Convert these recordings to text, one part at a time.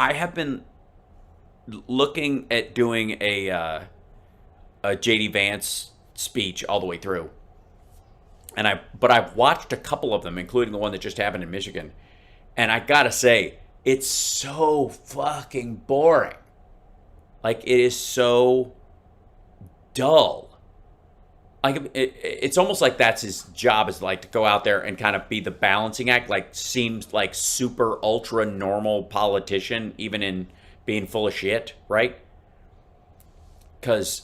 I have been looking at doing a JD Vance speech all the way through, but I've watched a couple of them, including the one that just happened in Michigan, and I gotta say, it's so fucking boring. Like, it is so dull. Like, it's almost like that's his job, is like to go out there and kind of be the balancing act, like seems like super ultra normal politician, even in being full of shit, right? Because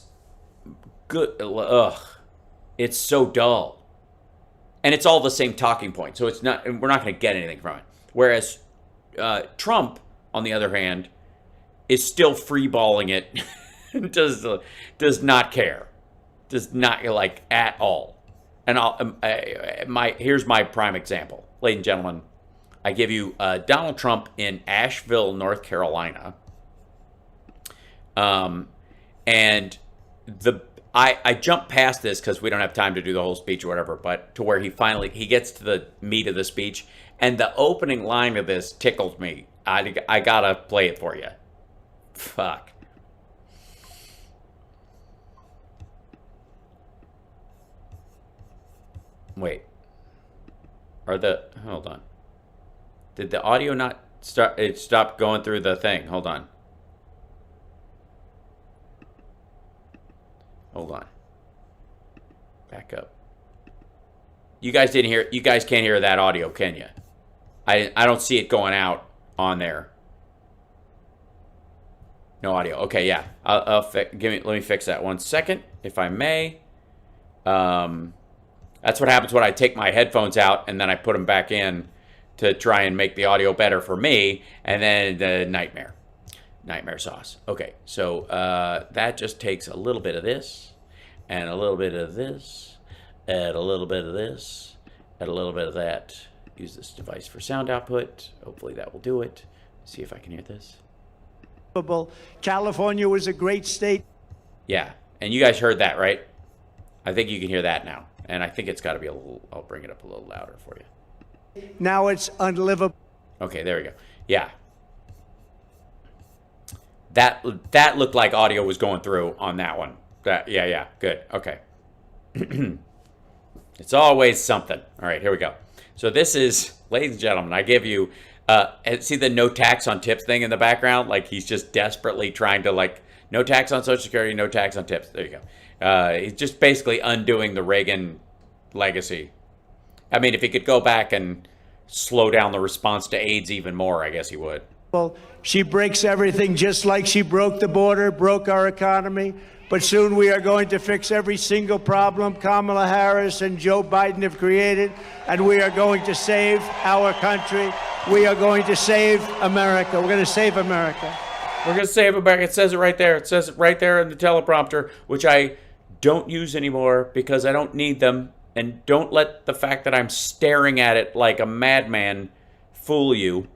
it's so dull, and it's all the same talking point. So we're not going to get anything from it. Whereas Trump, on the other hand, is still freeballing it. does not care, does not like at all. And here's my prime example, ladies and gentlemen. I give you Donald Trump in Ashville, North Carolina. And I jumped past this because we don't have time to do the whole speech or whatever, but to where he gets to the meat of the speech, and the opening line of this tickled me. I gotta play it for you. Fuck. Wait. Hold on. Did the audio not start? It stopped going through the thing. Hold on. Hold on. Back up. You guys didn't hear. You guys can't hear that audio, can you? I don't see it going out on there. No audio. Okay, yeah. Let me fix that 1 second, if I may. That's what happens when I take my headphones out and then I put them back in to try and make the audio better for me, and then the nightmare sauce. Okay, so that just takes a little bit of this, and a little bit of this, and a little bit of this, and a little bit of that. Use this device for sound output. Hopefully that will do it. See if I can hear this. California was a great state. Yeah, and you guys heard that, right? I think you can hear that now. And I think it's got to be a little, I'll bring it up a little louder for you. Now it's unlivable. Okay, there we go. Yeah. That looked like audio was going through on that one. Yeah, good. Okay. It's always something. All right, here we go. So this is, ladies and gentlemen, I give you, see the no tax on tips thing in the background? Like, he's just desperately trying to, like, no tax on Social Security, no tax on tips. There you go. He's just basically undoing the Reagan legacy. I mean, if he could go back and slow down the response to AIDS even more, I guess he would. She breaks everything, just like she broke the border, broke our economy. But soon we are going to fix every single problem Kamala Harris and Joe Biden have created, and we are going to save our country. We are going to save America. We're going to save America. We're going to save America. It says it right there. It says it right there in the teleprompter, which I don't use anymore because I don't need them. And don't let the fact that I'm staring at it like a madman fool you.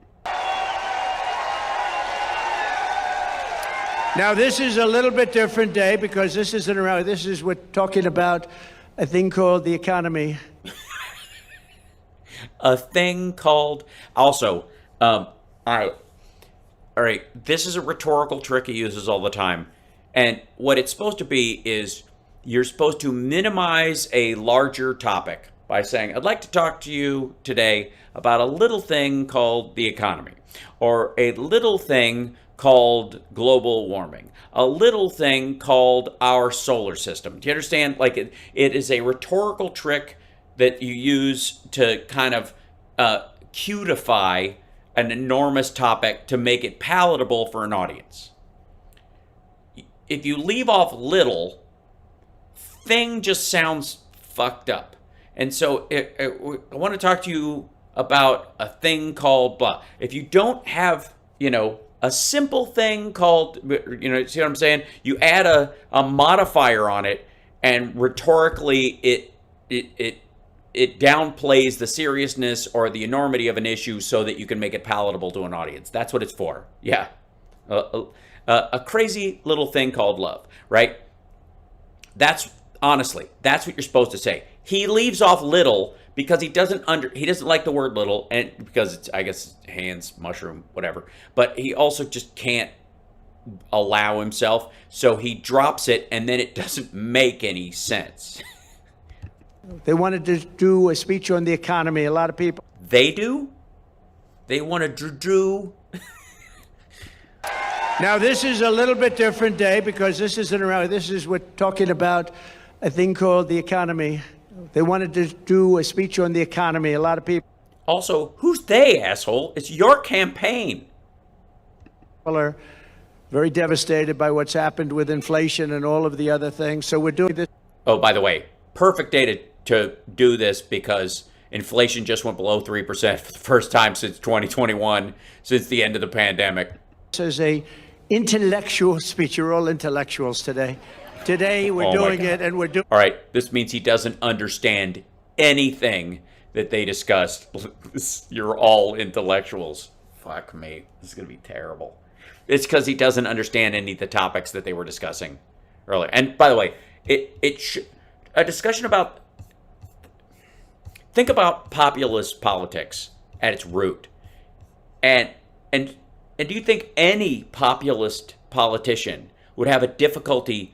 Now, this is a little bit different day because this isn't around. We're talking about a thing called the economy. A thing called, also, all right, this is a rhetorical trick he uses all the time. And what it's supposed to be is you're supposed to minimize a larger topic by saying, I'd like to talk to you today about a little thing called the economy, or a little thing called global warming, a little thing called our solar system. Do you understand? Like, it is a rhetorical trick that you use to kind of cutify an enormous topic to make it palatable for an audience. If you leave off little, thing just sounds fucked up. And so I want to talk to you about a thing called blah. If you don't have, a simple thing called, see what I'm saying? You add a modifier on it, and rhetorically it downplays the seriousness or the enormity of an issue so that you can make it palatable to an audience. That's what it's for. Yeah. A crazy little thing called love, right? Honestly, that's what you're supposed to say. He leaves off little because he doesn't like the word little, and because it's, I guess, hands, mushroom, whatever. But he also just can't allow himself, so he drops it, and then it doesn't make any sense. They wanted to do a speech on the economy. A lot of people. They do? They want to do? Now, this is a little bit different day because this isn't around. We're talking about a thing called the economy. They wanted to do a speech on the economy. A lot of people. Also, who's they, asshole? It's your campaign. People are very devastated by what's happened with inflation and all of the other things. So we're doing this. Oh, by the way, perfect day to do this because inflation just went below 3% for the first time since 2021, since the end of the pandemic. This is a intellectual speech. You're all intellectuals today. Today we're doing it, and we're doing. All right, this means he doesn't understand anything that they discussed. You're all intellectuals. Fuck me, this is gonna be terrible. It's because he doesn't understand any of the topics that they were discussing earlier. And by the way, a discussion about. Think about populist politics at its root, and do you think any populist politician would have a difficulty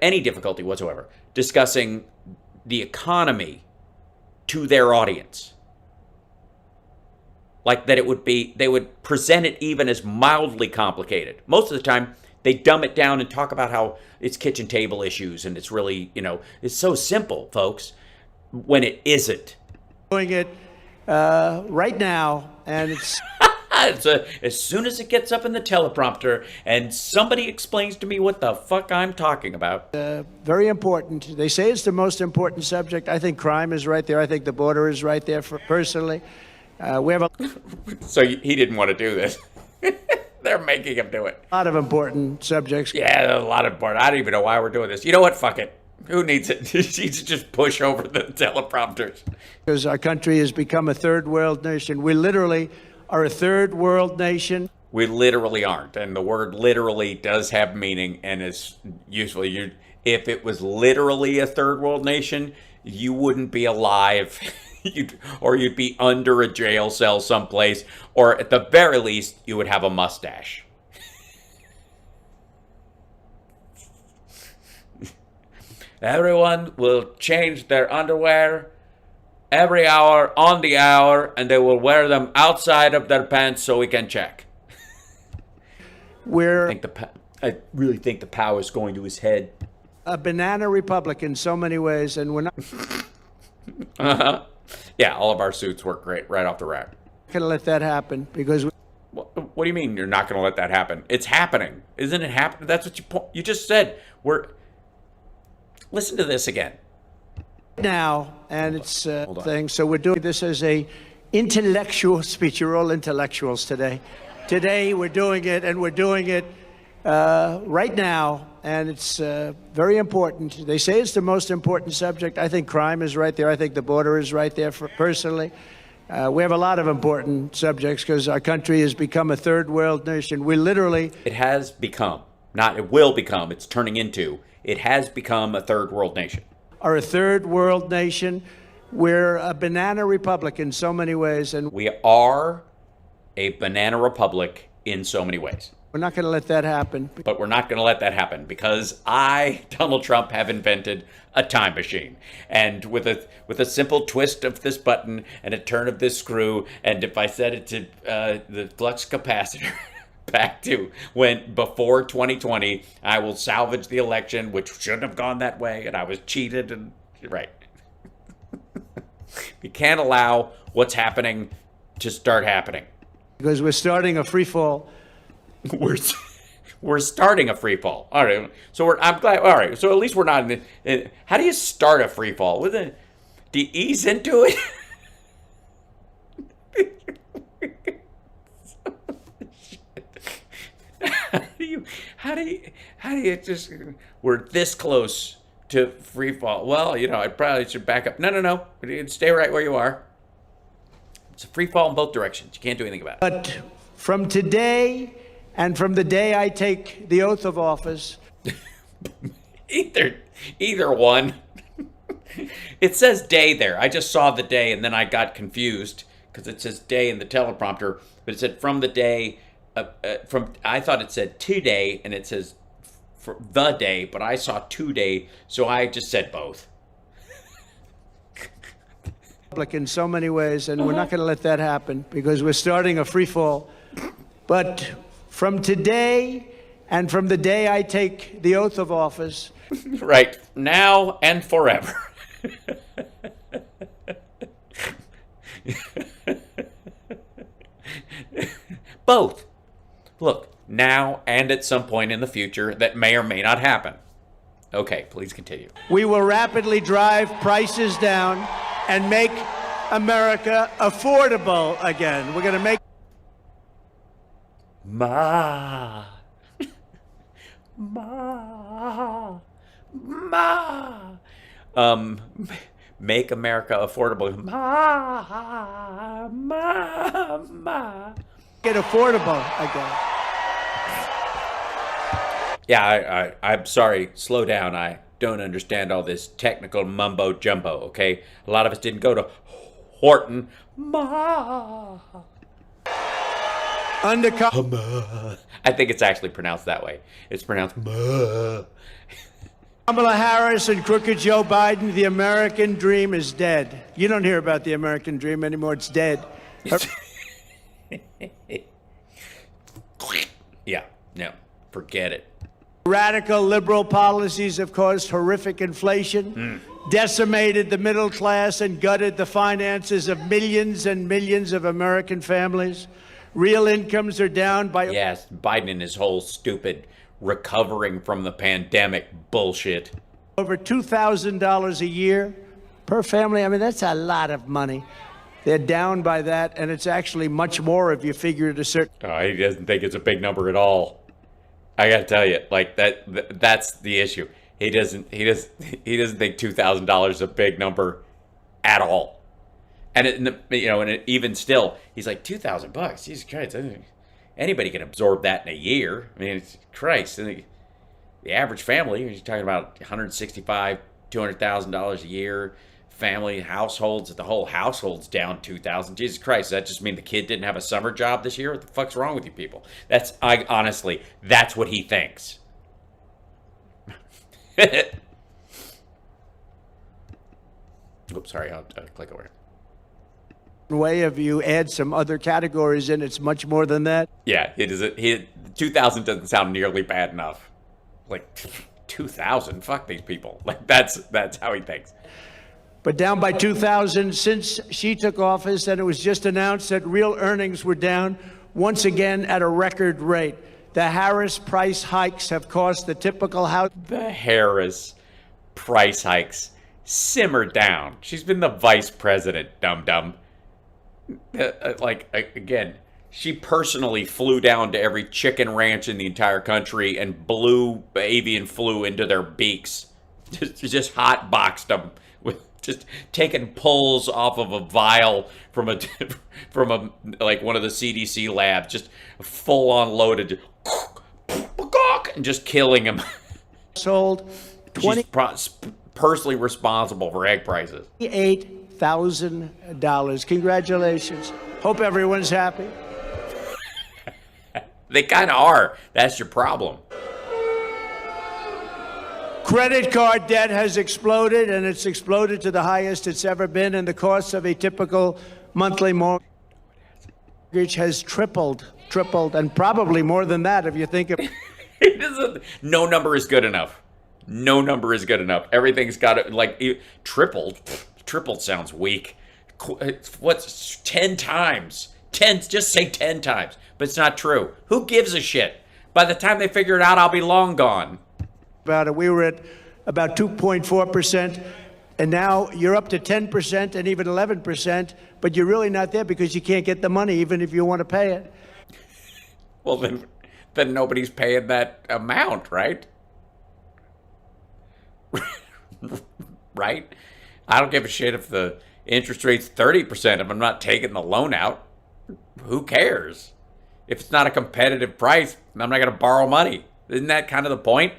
any difficulty whatsoever discussing the economy to their audience? Like that they would present it even as mildly complicated. Most of the time, they dumb it down and talk about how it's kitchen table issues and it's really, it's so simple, folks, when it isn't. Doing it right now, and it's. As soon as it gets up in the teleprompter and somebody explains to me what the fuck I'm talking about. Very important. They say it's the most important subject. I think crime is right there. I think the border is right there, personally. We have a... So he didn't want to do this. They're making him do it. A lot of important subjects. Yeah, a lot of important. I don't even know why we're doing this. You know what? Fuck it. Who needs it? He needs to just push over the teleprompters. Because our country has become a third world nation. We literally are a third world nation. We literally aren't, and the word literally does have meaning and is useful. If it was literally a third world nation, you wouldn't be alive, you'd be under a jail cell someplace, or at the very least, you would have a mustache. Everyone will change their underwear every hour on the hour, and they will wear them outside of their pants so we can check. I really think the power is going to his head. A banana republic in so many ways, and we're not Uh-huh. Yeah, all of our suits work great right off the rack. going to let that happen because What do you mean you're not going to let that happen? It's happening. Isn't it happening? That's what you just said. Listen to this again. Now, and it's a thing. So we're doing this as a intellectual speech. You're all intellectuals today. Today we're doing it, and we're doing it right now, and it's very important. They say it's the most important subject. I think crime is right there. I think the border is right there, personally. We have a lot of important subjects because our country has become a third world nation. We literally... It has become, not it will become, it's turning into. It has become a third world nation. Are a third world nation. We're a banana republic in so many ways, and we are a banana republic in so many ways. We're not going to let that happen. But we're not going to let that happen because I, Donald Trump, have invented a time machine. And with a simple twist of this button and a turn of this screw, and if I set it to the flux capacitor back to when before 2020, I will salvage the election, which shouldn't have gone that way, and I was cheated. And right. You can't allow what's happening to start happening. Because we're starting a free fall. We're starting a free fall. All right. So I'm glad. All right. So at least we're not how do you start a free fall? Do you ease into it? How do you just, we're this close to free fall. Well, I probably should back up. No. Stay right where you are. It's a free fall in both directions. You can't do anything about it. But from today and from the day I take the oath of office. Either one. It says day there. I just saw the day and then I got confused because it says day in the teleprompter, but it said from the day. I thought it said today and it says for the day, but I saw today, so I just said both. In so many ways, and we're not going to let that happen because we're starting a free fall. But from today and from the day I take the oath of office, right now and forever. Both. Look, now and at some point in the future that may or may not happen. Okay, please continue. We will rapidly drive prices down and make America affordable again. We're going to make Ma. Make America affordable. it affordable again. Yeah, I'm sorry. Slow down. I don't understand all this technical mumbo jumbo, okay? A lot of us didn't go to Horton. I think it's actually pronounced that way. It's pronounced ma. Kamala Harris and crooked Joe Biden, the American dream is dead. You don't hear about the American dream anymore. It's dead. Yeah, no, forget it. Radical liberal policies have caused horrific inflation, decimated the middle class, and gutted the finances of millions and millions of American families. Real incomes are down by... Yes, Biden and his whole stupid recovering from the pandemic bullshit. Over $2,000 a year per family. I mean, that's a lot of money. They're down by that, and it's actually much more if you figure it a certain... Oh, he doesn't think it's a big number at all. I gotta tell you, like that's the issue. He doesn't think $2,000 is a big number at all. And and even still, he's like $2,000. Jesus Christ, anybody can absorb that in a year. I mean, it's Christ. The average family, you're talking about $165,000, $200,000 a year. Family, households, the whole household's down $2,000. Jesus Christ, does that just mean the kid didn't have a summer job this year? What the fuck's wrong with you people? Honestly, that's what he thinks. Oops, sorry, I'll click over here. Way of you add some other categories in, it's much more than that. Yeah, it is. 2,000 doesn't sound nearly bad enough. Like 2,000, fuck these people. Like that's how he thinks. But down by 2,000 since she took office, and it was just announced that real earnings were down once again at a record rate. The Harris price hikes have cost the typical house. The Harris price hikes. Simmer down. She's been the vice president, dum-dum. Again, she personally flew down to every chicken ranch in the entire country and blew avian flu into their beaks. Just hot boxed them with just taking pulls off of a vial from one of the CDC labs, just full on loaded, and just killing them. Sold 20. She's personally responsible for egg prices. $8,000. Congratulations. Hope everyone's happy. They kind of are. That's your problem. Credit card debt has exploded, and it's exploded to the highest it's ever been, and the cost of a typical monthly mortgage has tripled, and probably more than that if you think of... No number is good enough. No number is good enough. Everything's got to, tripled. Tripled sounds weak. What's 10 times? 10, just say 10 times. But it's not true. Who gives a shit? By the time they figure it out, I'll be long gone. About it. We were at about 2.4%, and now you're up to 10% and even 11%, but you're really not there because you can't get the money even if you want to pay it. Well, then nobody's paying that amount, right? Right? I don't give a shit if the interest rate's 30% if I'm not taking the loan out. Who cares? If it's not a competitive price, I'm not going to borrow money. Isn't that kind of the point?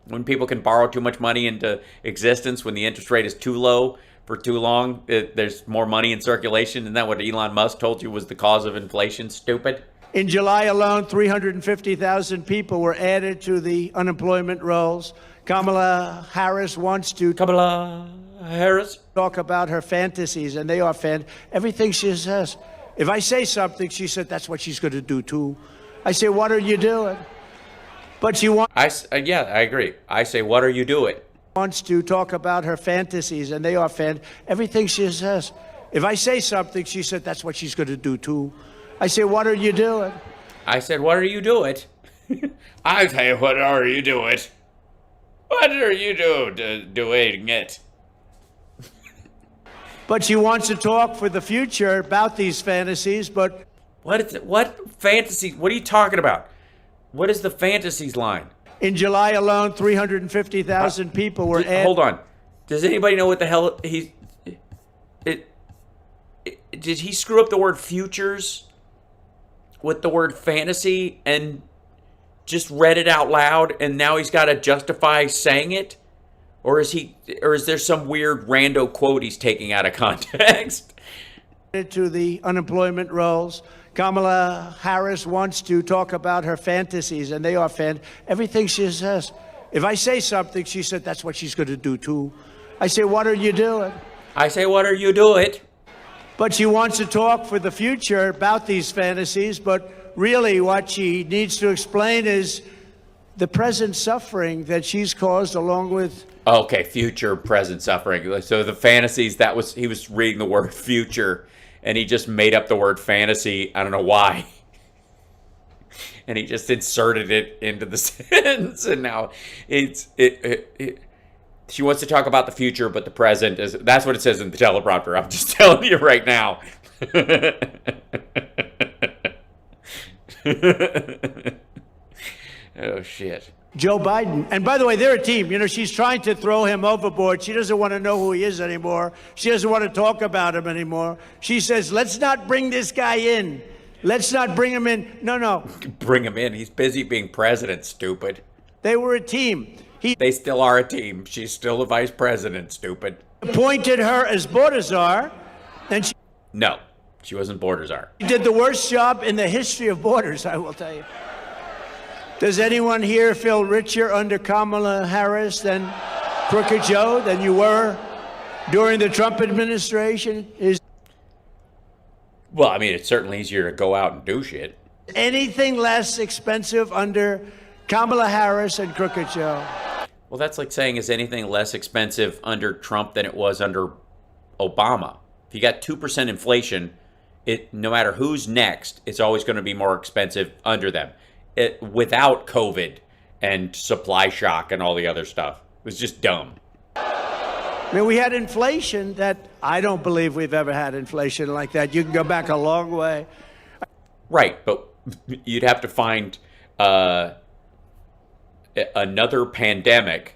When people can borrow too much money into existence, when the interest rate is too low for too long, there's more money in circulation. Isn't that what Elon Musk told you was the cause of inflation? Stupid. In July alone, 350,000 people were added to the unemployment rolls. Kamala Harris wants to Kamala Harris talk about her fantasies, and they are everything she says. If I say something, she said, that's what she's going to do too. I say, what are you doing? But she yeah, I agree. I say, what are you doing? Wants to talk about her fantasies, and they are everything she says. If I say something, she said, that's what she's going to do too. I say, what are you doing? I said, what are you doing? I say, what are you doing? What are you doing it? But she wants to talk for the future about these fantasies, but... What fantasies? What are you talking about? What is the fantasies line? In July alone, 350,000 people were added... Hold on. Does anybody know what the hell did he screw up the word futures with the word fantasy and just read it out loud, and now he's got to justify saying it? Or is there some weird rando quote he's taking out of context? To the unemployment rolls. Kamala Harris wants to talk about her fantasies, and they are everything she says. If I say something, she said, that's what she's going to do too. I say, what are you doing? I say, what are you doing? But she wants to talk for the future about these fantasies, but really what she needs to explain is the present suffering that she's caused along with... Okay, future, present suffering. So the fantasies, he was reading the word future, and he just made up the word fantasy. I don't know why. And he just inserted it into the sentence, and now she wants to talk about the future, but the present is... That's what it says in the teleprompter. I'm just telling you right now. Oh, shit. Joe Biden. And by the way, they're a team. You know, she's trying to throw him overboard. She doesn't want to know who he is anymore. She doesn't want to talk about him anymore. She says, let's not bring this guy in. Let's not bring him in. No. Bring him in. He's busy being president, stupid. They were a team. They still are a team. She's still the vice president, stupid. Appointed her as border czar, and No, she wasn't border czar. She did the worst job in the history of borders, I will tell you. Does anyone here feel richer under Kamala Harris than Crooked Joe than you were during the Trump administration? Well, I mean, it's certainly easier to go out and do shit. Anything less expensive under Kamala Harris and Crooked Joe? Well, that's like saying, is anything less expensive under Trump than it was under Obama? If you got 2% inflation, no matter who's next, it's always going to be more expensive under them. Without COVID and supply shock and all the other stuff. It was just dumb. I mean, we had inflation that I don't believe we've ever had inflation like that. You can go back a long way. Right, but you'd have to find another pandemic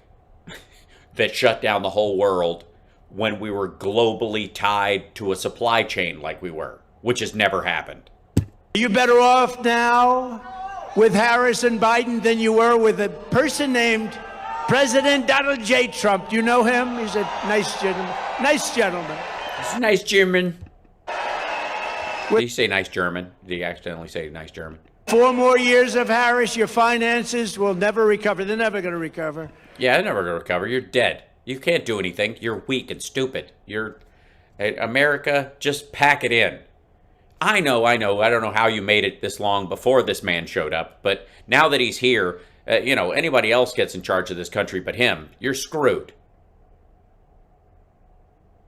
that shut down the whole world when we were globally tied to a supply chain like we were, which has never happened. Are you better off now with Harris and Biden than you were with a person named President Donald J. Trump? Do you know him? He's a nice gentleman. Nice gentleman. He's a nice German. Did he say nice German? Did he accidentally say nice German? 4 more years of Harris, your finances will never recover. They're never going to recover. Yeah, they're never going to recover. You're dead. You can't do anything. You're weak and stupid. America, just pack it in. I know. I don't know how you made it this long before this man showed up, but now that he's here, anybody else gets in charge of this country but him. You're screwed.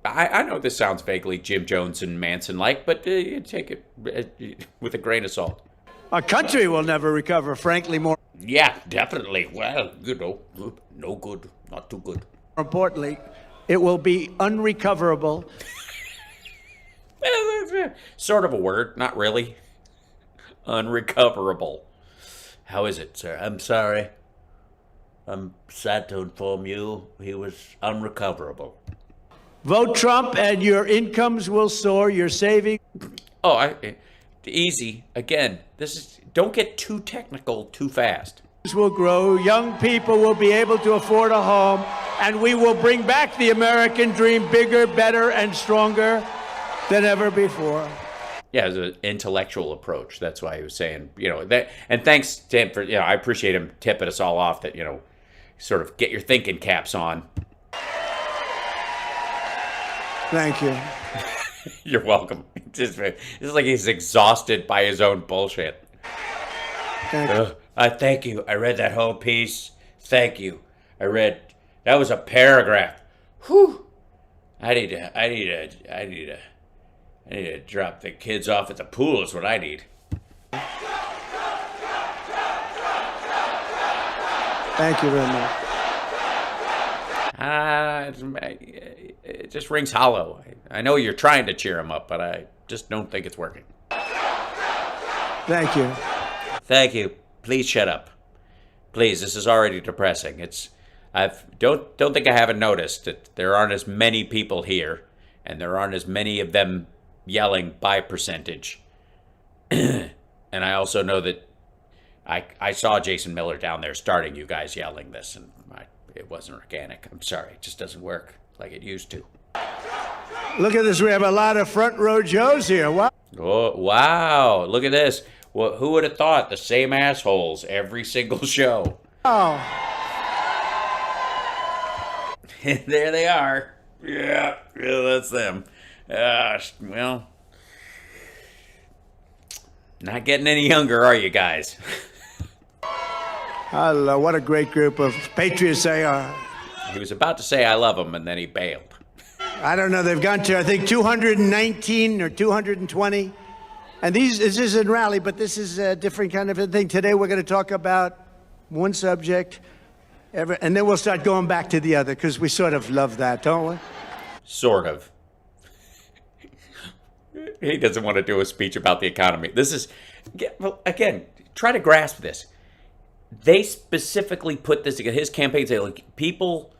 I know this sounds vaguely Jim Jones and Manson-like, but you take it with a grain of salt. Our country will never recover, frankly, more. Yeah, definitely. Well, no good, not too good. More importantly, it will be unrecoverable. Sort of a word, not really. Unrecoverable. How is it, sir? I'm sorry. I'm sad to inform you he was unrecoverable. Vote Trump and your incomes will soar, your savings. Oh, easy. Again, don't get too technical too fast. will grow, young people will be able to afford a home, and we will bring back the American dream bigger, better, and stronger than ever before. Yeah, it was an intellectual approach. That's why he was saying, that. And thanks to him for, I appreciate him tipping us all off that, sort of get your thinking caps on. Thank you. You're welcome. It's like he's exhausted by his own bullshit. Thank you. Thank you. I read that whole piece. Thank you. That was a paragraph. Whew. I need to drop the kids off at the pool is what I need. Thank you very much. It just rings hollow. I know you're trying to cheer him up, but I just don't think it's working. Thank you. Thank you. Please shut up. Please, this is already depressing. Don't think I haven't noticed that there aren't as many people here, and there aren't as many of them yelling by percentage. And I also know that I saw Jason Miller down there starting you guys yelling this, and it wasn't organic. I'm sorry. It just doesn't work like it used to. Look at this. We have a lot of front row Joes here. Wow. Oh, wow. Look at this. Well, who would have thought the same assholes every single show? Oh. There they are. Yeah, that's them. Well, not getting any younger, are you guys? Hello, what a great group of patriots they are. He was about to say I love him, and then he bailed. I don't know. They've gone to, I think, 219 or 220. And this isn't rally, but this is a different kind of a thing. Today we're going to talk about one subject, and then we'll start going back to the other, because we sort of love that, don't we? Sort of. He doesn't want to do a speech about the economy. This is, again, try to grasp this. They specifically put this together. His campaign said, like, people,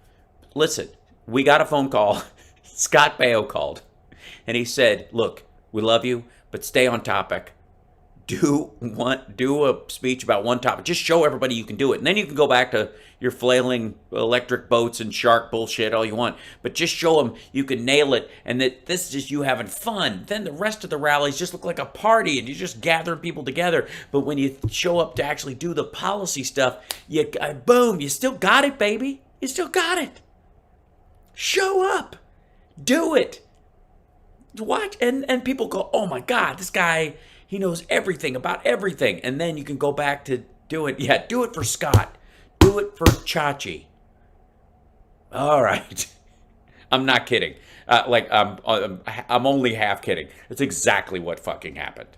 listen, we got a phone call. Scott Baio called, and he said, look, we love you, but stay on topic. Do a speech about one topic. Just show everybody you can do it. And then you can go back to your flailing electric boats and shark bullshit all you want. But just show them you can nail it and that this is just you having fun. Then the rest of the rallies just look like a party and you're just gathering people together. But when you show up to actually do the policy stuff, boom, you still got it, baby. You still got it. Show up. Do it. Watch. And people go, oh my God, this guy... he knows everything about everything. And then you can go back to do it. Yeah, do it for Scott. Do it for Chachi. All right. I'm not kidding. I'm only half kidding. That's exactly what fucking happened.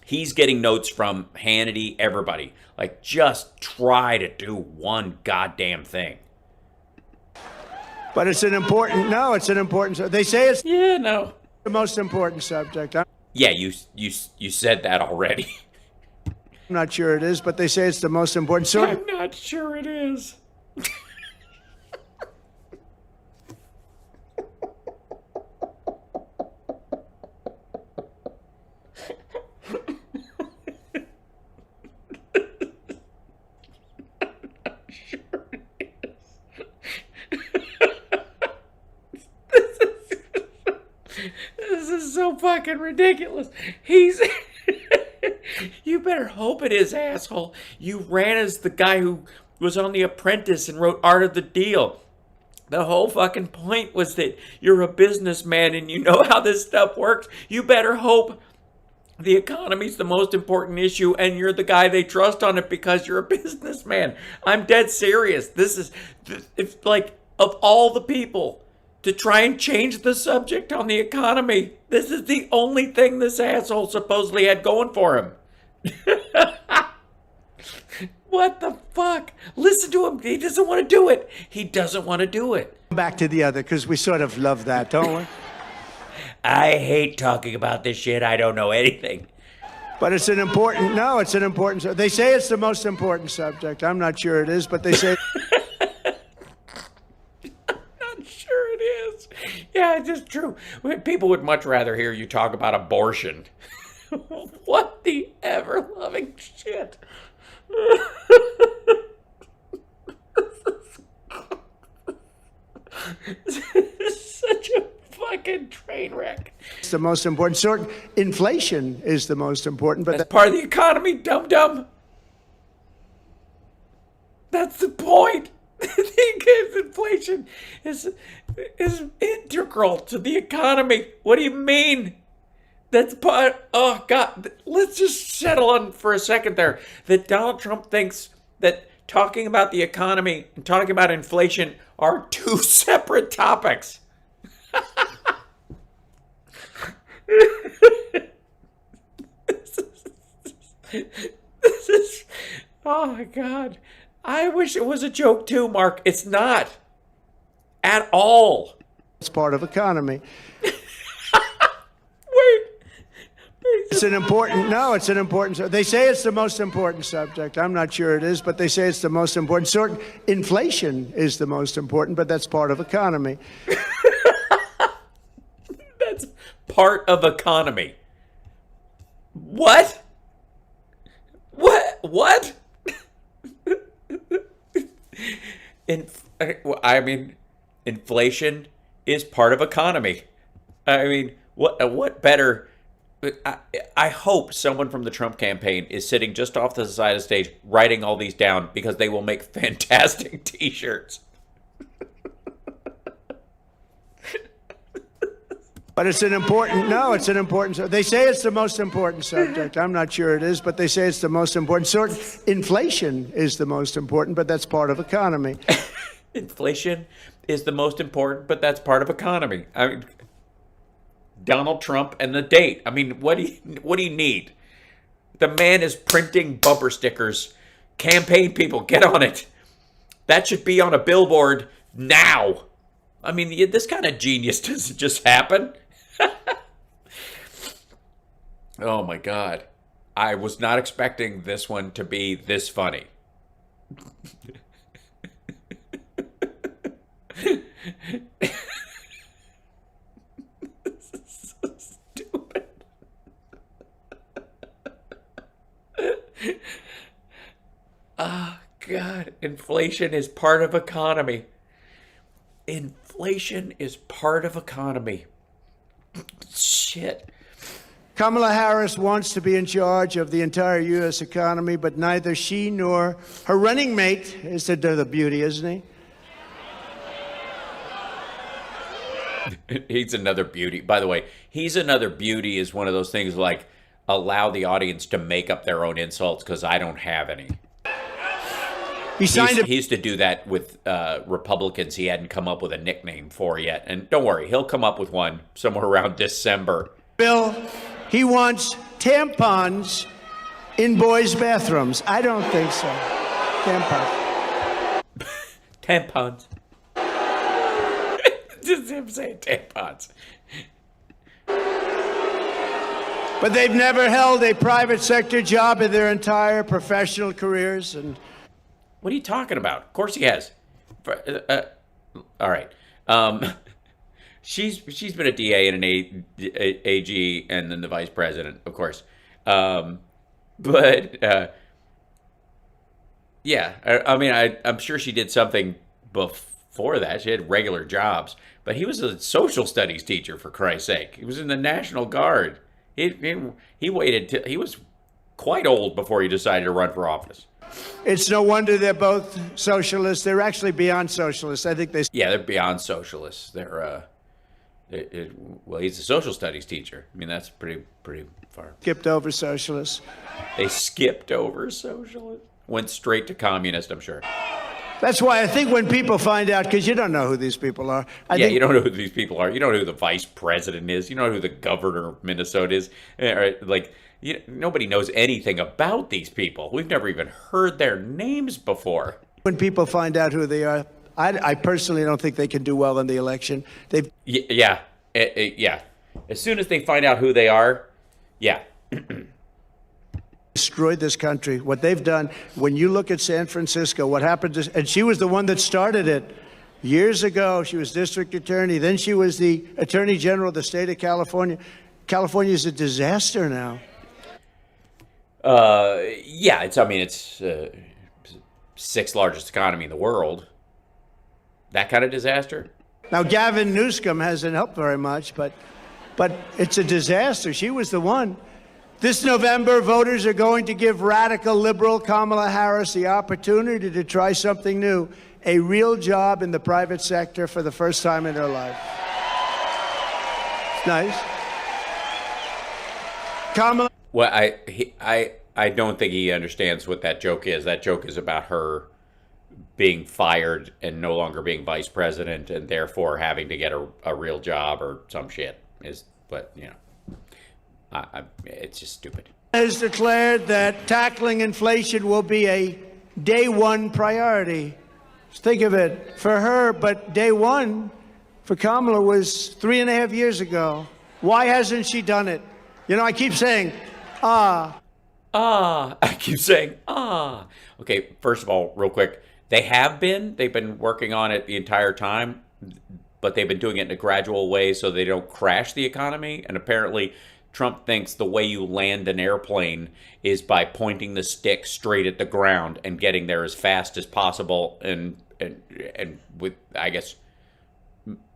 He's getting notes from Hannity, everybody. Like, just try to do one goddamn thing. But it's an important, they say it's no. the most important subject. Yeah, you said that already. I'm not sure it is, but they say it's the most important. So I'm not sure it is. This is so fucking ridiculous. You better hope it is, asshole. You ran as the guy who was on The Apprentice and wrote Art of the Deal. The whole fucking point was that you're a businessman and you know how this stuff works. You better hope the economy's the most important issue and you're the guy they trust on it because you're a businessman. I'm dead serious. It's like, of all the people to try and change the subject on the economy, this is the only thing this asshole supposedly had going for him. What the fuck? Listen to him. He doesn't want to do it. He doesn't want to do it. Back to the other, because we sort of love that, don't we? I hate talking about this shit. I don't know anything. But it's an important, they say it's the most important subject. I'm not sure it is, but they say... Yeah, it's just true. People would much rather hear you talk about abortion. What the ever-loving shit. Such a fucking train wreck. It's the most important. Inflation is the most important, but that's part of the economy, dum-dum. That's the point. Inflation is integral to the economy. What do you mean? That's part. Oh God, let's just settle on for a second there that Donald Trump thinks that talking about the economy and talking about inflation are two separate topics. This is, oh my God. I wish it was a joke too, Mark. It's not. At all. It's part of economy. Wait. It's an important, they say it's the most important subject. I'm not sure it is, but they say it's the most important. Inflation is the most important, but that's part of economy. That's part of economy. What? What? I mean, inflation is part of economy. I mean, what better? I hope someone from the Trump campaign is sitting just off the side of the stage writing all these down because they will make fantastic T-shirts. But it's an important, they say it's the most important subject. I'm not sure it is, but they say it's the most important. Inflation is the most important, but that's part of economy. Inflation is the most important, but that's part of economy. I mean, Donald Trump and the date. I mean, what do you need? The man is printing bumper stickers. Campaign people, get on it. That should be on a billboard now. I mean, this kind of genius doesn't just happen. Oh my God. I was not expecting this one to be this funny. This is so stupid. Oh God. Inflation is part of economy. Inflation is part of economy. Shit. Kamala Harris wants to be in charge of the entire U.S. economy, but neither she nor her running mate is the beauty, isn't he? He's another beauty. By the way, he's another beauty is one of those things like allow the audience to make up their own insults because I don't have any. He used to do that with Republicans he hadn't come up with a nickname for yet. And don't worry, he'll come up with one somewhere around December. Bill, he wants tampons in boys' bathrooms. I don't think so. Tampons. Just him saying tampons. But they've never held a private sector job in their entire professional careers. And what are you talking about? Of course he has. All right. She's been a DA and an AG and then the vice president, of course. Yeah, I mean, I'm sure she did something before that. She had regular jobs. But he was a social studies teacher, for Christ's sake. He was in the National Guard. He waited till he was quite old before he decided to run for office. It's no wonder they're both socialists. They're actually beyond socialists. I think they're beyond socialists. Well, he's a social studies teacher. I mean, that's pretty far. Skipped over socialists. They skipped over socialists. Went straight to communist, I'm sure. That's why I think when people find out, because you don't know who these people are. You don't know who these people are. You don't know who the vice president is. You don't know who the governor of Minnesota is. Nobody knows anything about these people. We've never even heard their names before. When people find out who they are, I personally don't think they can do well in the election. Yeah. As soon as they find out who they are, yeah. Destroyed this country. What they've done, when you look at San Francisco, what happened to, and she was the one that started it years ago. She was district attorney. Then she was the attorney general of the state of California. California is a disaster now. Yeah, it's. I mean, it's sixth largest economy in the world. That kind of disaster. Now, Gavin Newsom hasn't helped very much, but it's a disaster. She was the one. This November, voters are going to give radical liberal Kamala Harris the opportunity to try something new, a real job in the private sector for the first time in her life. It's nice. Kamala. Well, I don't think he understands what that joke is. That joke is about her being fired and no longer being vice president, and therefore having to get a real job or some shit. But it's just stupid. Has declared that tackling inflation will be a day one priority. Just think of it for her, but day one for Kamala was 3.5 years ago. Why hasn't she done it? You know, I keep saying, I keep saying, Okay, first of all, real quick, they've been working on it the entire time, but they've been doing it in a gradual way so they don't crash the economy. And apparently Trump thinks the way you land an airplane is by pointing the stick straight at the ground and getting there as fast as possible, and with, I guess,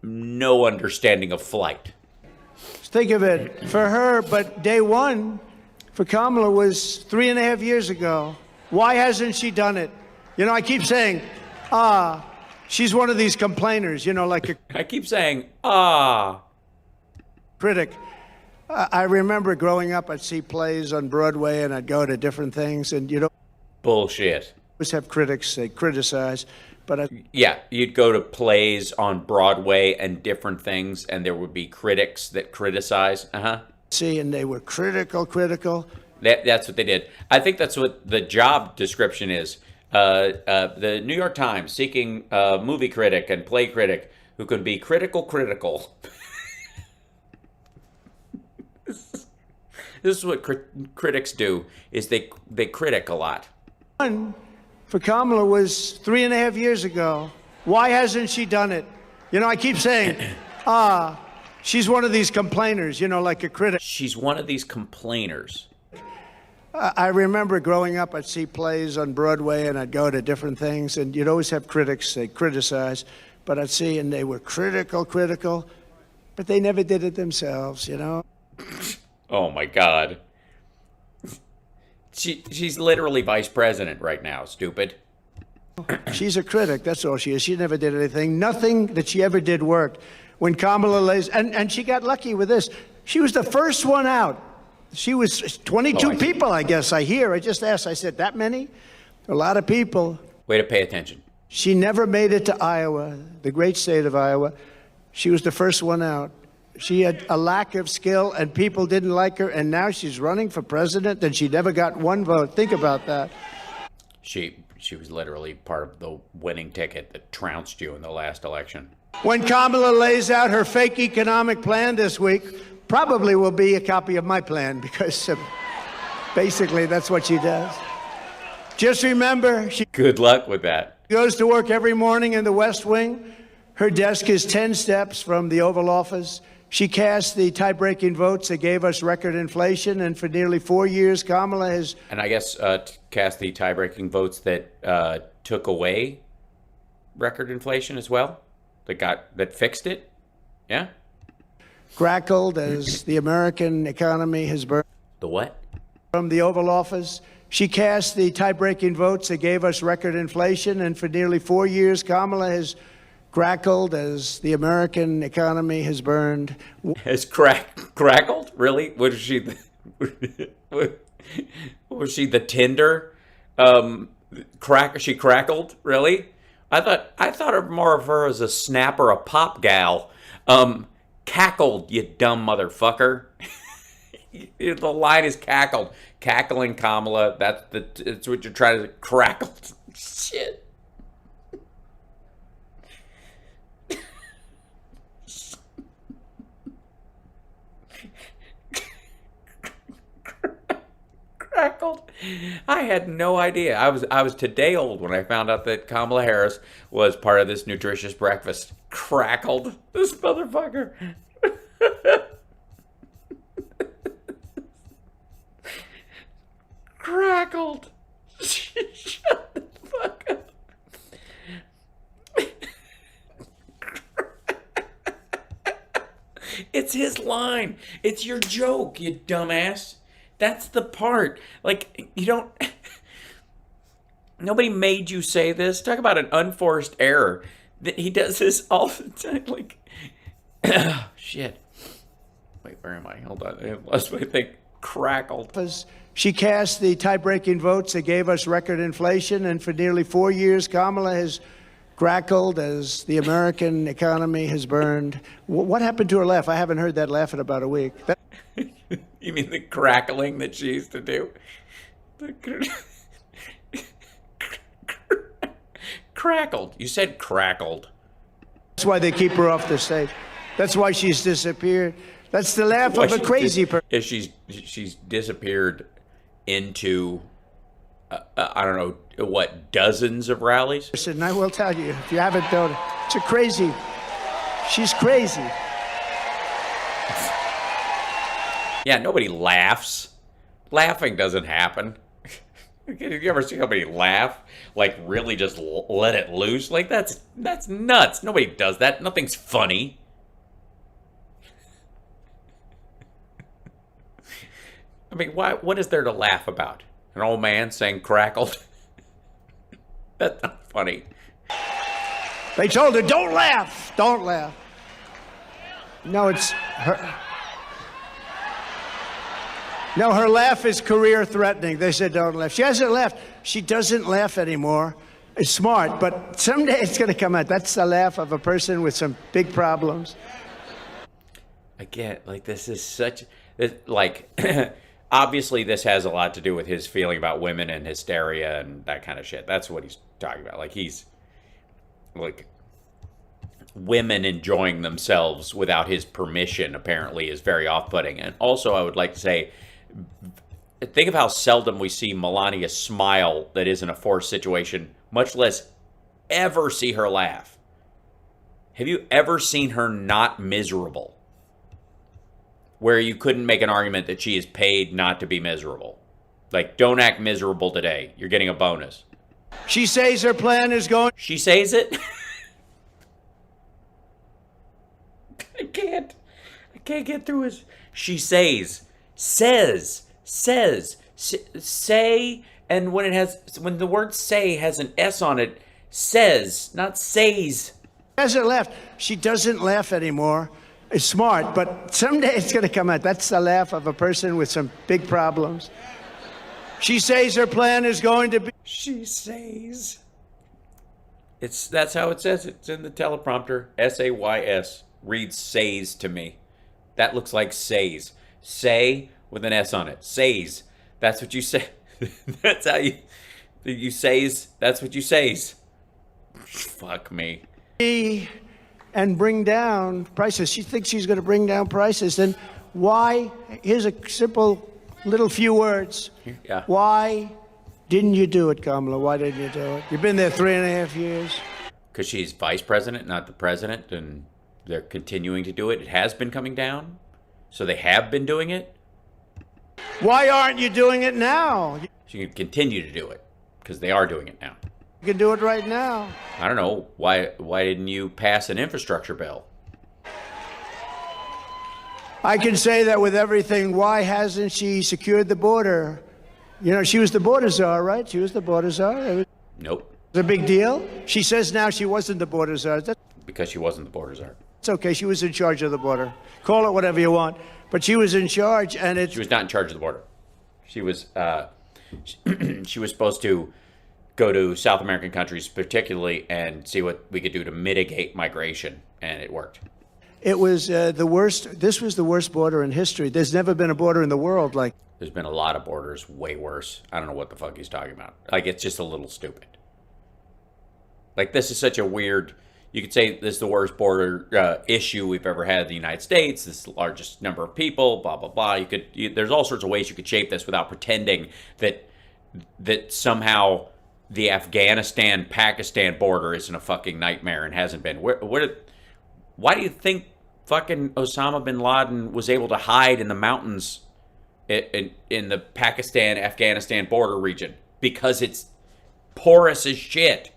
no understanding of flight. think of it for her, but day one for Kamala was 3.5 years ago. Why hasn't she done it? You know, I keep saying, she's one of these complainers, you know, like a I keep saying, critic. I remember growing up, I'd see plays on Broadway and I'd go to different things, and you know, bullshit. always have critics, they criticize, but Yeah, you'd go to plays on Broadway and different things, and there would be critics that criticize. see, and they were critical. That's what they did. I think that's what the job description is. The New York Times seeking a movie critic and play critic who can be critical. This is what critics do, is they critic a lot. One for Kamala was 3.5 years ago. Why hasn't she done it? You know, I keep saying, she's one of these complainers, you know, like a critic. She's one of these complainers. I remember growing up, I'd see plays on Broadway and I'd go to different things, and you'd always have critics, they criticize, but I'd see, and they were critical, but they never did it themselves, you know? Oh my God. She's literally vice president right now, stupid. She's a critic, that's all she is. She never did anything. Nothing that she ever did worked. When Kamala lays, and she got lucky with this. She was the first one out. She was 22 people, I guess, I hear. I just asked, I said, that many? A lot of people. Way to pay attention. She never made it to Iowa, the great state of Iowa. She was the first one out. She had a lack of skill, and people didn't like her, and now she's running for president, and she never got one vote. Think about that. She was literally part of the winning ticket that trounced you in the last election. When Kamala lays out her fake economic plan this week, probably will be a copy of my plan, because basically that's what she does. Just remember, she Good luck with that. goes to work every morning in the West Wing. Her desk is 10 steps from the Oval Office. She cast the tie-breaking votes that gave us record inflation, and for nearly 4 years, Kamala has... And I guess cast the tie-breaking votes that took away record inflation as well, that fixed it. Yeah. crackled as the American economy has burned. The what? From the Oval Office, she cast the tie-breaking votes that gave us record inflation, and for nearly 4 years, Kamala has crackled as the American economy has burned. Has crackled? Really? Was she? Was she the Tinder? She crackled? Really? I thought of more of her as a snap or a pop gal. Cackled, you dumb motherfucker. The line is cackled. Cackling Kamala. That's what you're trying to crackle. Shit. Crackled. I had no idea. I was today old when I found out that Kamala Harris was part of this nutritious breakfast. Crackled. This motherfucker. crackled. Shut the fuck up. It's his line. It's your joke, you dumbass. That's the part. Like, you don't... Nobody made you say this. Talk about an unforced error. That he does this all the time. Like, shit. Wait, where am I? Hold on. I lost my thing. Crackled. She cast the tie-breaking votes that gave us record inflation, and for nearly 4 years, Kamala has crackled as the American economy has burned. What happened to her laugh? I haven't heard that laugh in about a week. You mean the crackling that she used to do? Crackled. You said crackled. That's why they keep her off the stage. That's why she's disappeared. That's the laugh of a crazy person. If she's disappeared into, I don't know, what, dozens of rallies? And I will tell you, if you haven't known it, it's a crazy. She's crazy. Yeah, nobody laughs. Laughing doesn't happen. You ever see somebody laugh? Like, really just let it loose? Like, that's nuts. Nobody does that. Nothing's funny. I mean, what is there to laugh about? An old man saying crackled? That's not funny. They told her, don't laugh. Don't laugh. No, it's her. No, her laugh is career-threatening. They said don't laugh. She hasn't laughed. She doesn't laugh anymore. It's smart, but someday it's going to come out. That's the laugh of a person with some big problems. I get, like, this is such, like, obviously this has a lot to do with his feeling about women and hysteria and that kind of shit. That's what he's talking about. Like, he's, like, women enjoying themselves without his permission apparently is very off-putting. And also I would like to say, think of how seldom we see Melania smile that isn't a forced situation, much less ever see her laugh. Have you ever seen her not miserable? Where you couldn't make an argument that she is paid not to be miserable. Like, don't act miserable today. You're getting a bonus. She says her plan is going... She says it? I can't get through his... She says, say, and when the word say has an S on it, says, not says. She hasn't laughed. She doesn't laugh anymore. It's smart, but someday it's going to come out. That's the laugh of a person with some big problems. She says her plan is going to be... She says. That's how it says it. It's in the teleprompter. S-A-Y-S. Reads says to me. That looks like says. Say with an S on it. Says. That's what you say. That's how you says. That's what you says. Fuck me. And bring down prices. She thinks she's going to bring down prices. Then why? Here's a simple little few words. Yeah. Why didn't you do it, Kamala? Why didn't you do it? You've been there 3.5 years. Because she's vice president, not the president, and they're continuing to do it. It has been coming down. So they have been doing it. Why aren't you doing it now? She can continue to do it because they are doing it now. You can do it right now. I don't know. Why didn't you pass an infrastructure bill? I can say that with everything. Why hasn't she secured the border? You know, she was the border czar, right? She was the border czar. Nope. It's a big deal. She says now she wasn't the border czar. Because she wasn't the border czar. It's okay. She was in charge of the border. Call it whatever you want. But she was in charge, and She was not in charge of the border. She was she was supposed to go to South American countries particularly and see what we could do to mitigate migration, and it worked. It was the worst. This was the worst border in history. There's never been a border in the world like. There's been a lot of borders way worse. I don't know what the fuck he's talking about. Like, it's just a little stupid. Like, this is such a weird... You could say this is the worst border issue we've ever had in the United States. This is the largest number of people, blah, blah, blah. There's all sorts of ways you could shape this without pretending that somehow the Afghanistan-Pakistan border isn't a fucking nightmare and hasn't been. Why do you think fucking Osama bin Laden was able to hide in the mountains in the Pakistan-Afghanistan border region because it's porous as shit.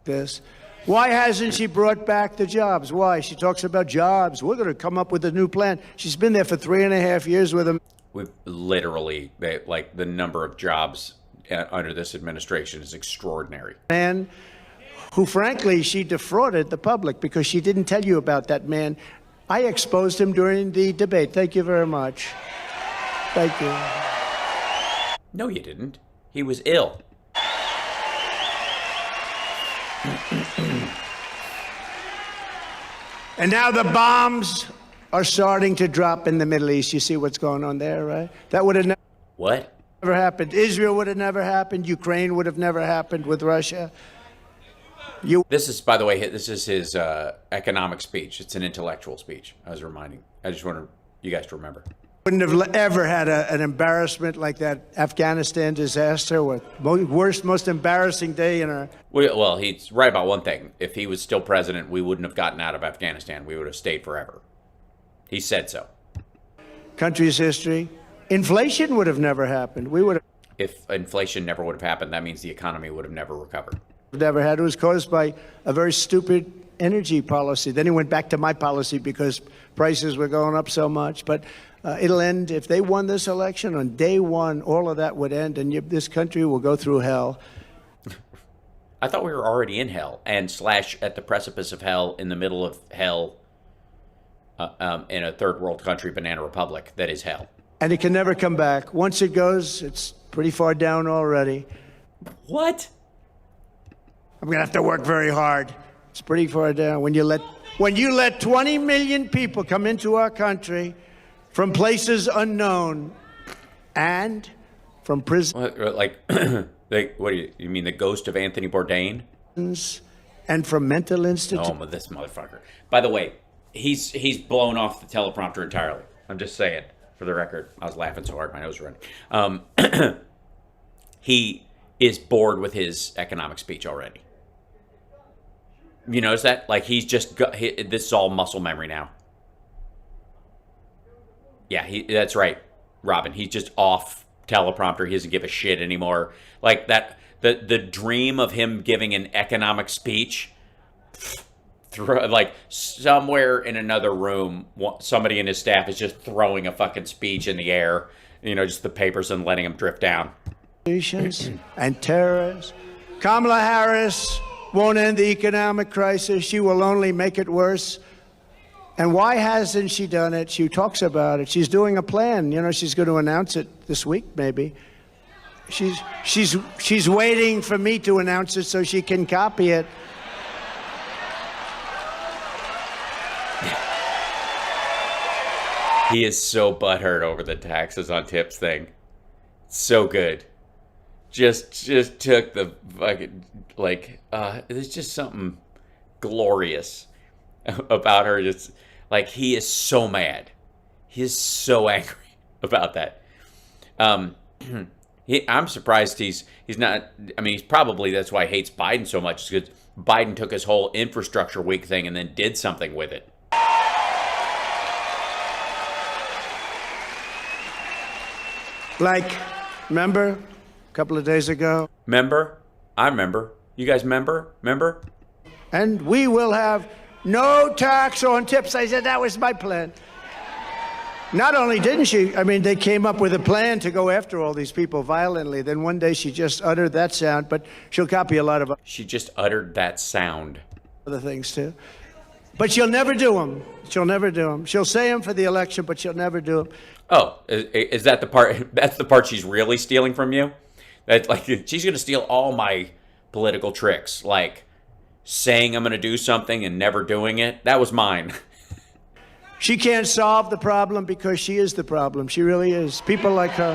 This. Why hasn't she brought back the jobs? Why? She talks about jobs. We're going to come up with a new plan. She's been there for 3.5 years with them. We've literally, like, the number of jobs under this administration is extraordinary. Man who, frankly, she defrauded the public because she didn't tell you about that man. I exposed him during the debate. Thank you very much. Thank you. No, you didn't. He was ill. And now the bombs are starting to drop in the Middle East. You see what's going on there, right? That would have What? never happened. Israel would have never happened. Ukraine would have never happened with Russia. This is, by the way, this is his economic speech. It's an intellectual speech. I just wanted you guys to remember. Wouldn't have ever had an embarrassment like that Afghanistan disaster. Worst, most embarrassing day in our... Well, he's right about one thing. If he was still president, we wouldn't have gotten out of Afghanistan. We would have stayed forever. He said so. Country's history. Inflation would have never happened. We would have... If inflation never would have happened, that means the economy would have never recovered. Never had. It was caused by a very stupid energy policy. Then he went back to my policy because prices were going up so much. But it'll end, if they won this election, on day one, all of that would end, and this country will go through hell. I thought we were already in hell, and / at the precipice of hell, in the middle of hell, in a third world country, banana republic, that is hell. And it can never come back. Once it goes, it's pretty far down already. What? I'm going to have to work very hard. It's pretty far down. When you let 20 million people come into our country from places unknown and from prisons. Like, what do you mean, the ghost of Anthony Bourdain? And from mental institutions. Oh, this motherfucker. By the way, he's blown off the teleprompter entirely. I'm just saying, for the record. I was laughing so hard, my nose was running. He is bored with his economic speech already. You notice that? Like, he's just this is all muscle memory now. Yeah, that's right, Robin. He's just off teleprompter. He doesn't give a shit anymore. Like that, the dream of him giving an economic speech, like somewhere in another room, somebody in his staff is just throwing a fucking speech in the air. You know, just the papers and letting him drift down. And terrorists. Kamala Harris won't end the economic crisis. She will only make it worse. And why hasn't she done it? She talks about it. She's doing a plan. You know, she's going to announce it this week, maybe. She's waiting for me to announce it so she can copy it. He is so butthurt over the taxes on tips thing. So good. Just took the fucking, like, there's just something glorious about her. Just like, he is so mad. He is so angry about that. I'm surprised he's not. I mean, he's probably, that's why he hates Biden so much, because Biden took his whole infrastructure week thing and then did something with it. Like, remember a couple of days ago? Remember? I remember. You guys remember? Remember? And we will have no tax on tips. I said that was my plan. Not only didn't she, I mean, they came up with a plan to go after all these people violently. Then one day she just uttered that sound, but she'll copy a lot of She just uttered that sound. Other things too. But she'll never do them. She'll never do them. She'll say them for the election, but she'll never do them. Oh, is that the part? That's the part she's really stealing from you? That, like, she's going to steal all my political tricks, like saying I'm going to do something and never doing it. That was mine. She can't solve the problem because she is the problem. She really is. People like her.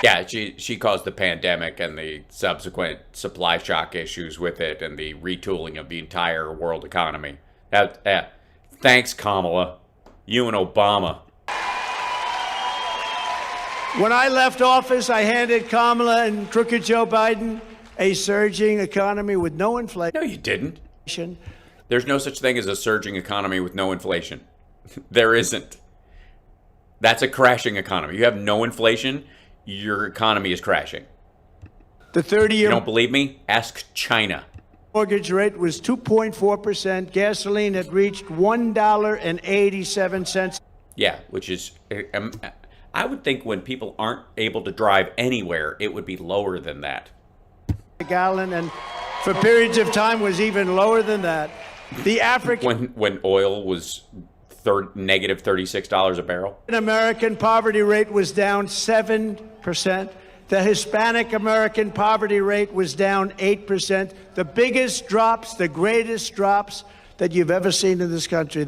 Yeah, she caused the pandemic and the subsequent supply shock issues with it and the retooling of the entire world economy. Thanks, Kamala. You and Obama. When I left office, I handed Kamala and crooked Joe Biden a surging economy with no inflation. No, you didn't. There's no such thing as a surging economy with no inflation. There isn't. That's a crashing economy. You have no inflation, your economy is crashing. The 30-year You don't believe me? Ask China. mortgage rate was 2.4%. Gasoline had reached $1.87. Yeah, which is, I would think when people aren't able to drive anywhere, it would be lower than that. A gallon, and for periods of time was even lower than that. The African When oil was negative $36 a barrel. American poverty rate was down 7%. The Hispanic American poverty rate was down 8%. The biggest drops, the greatest drops that you've ever seen in this country.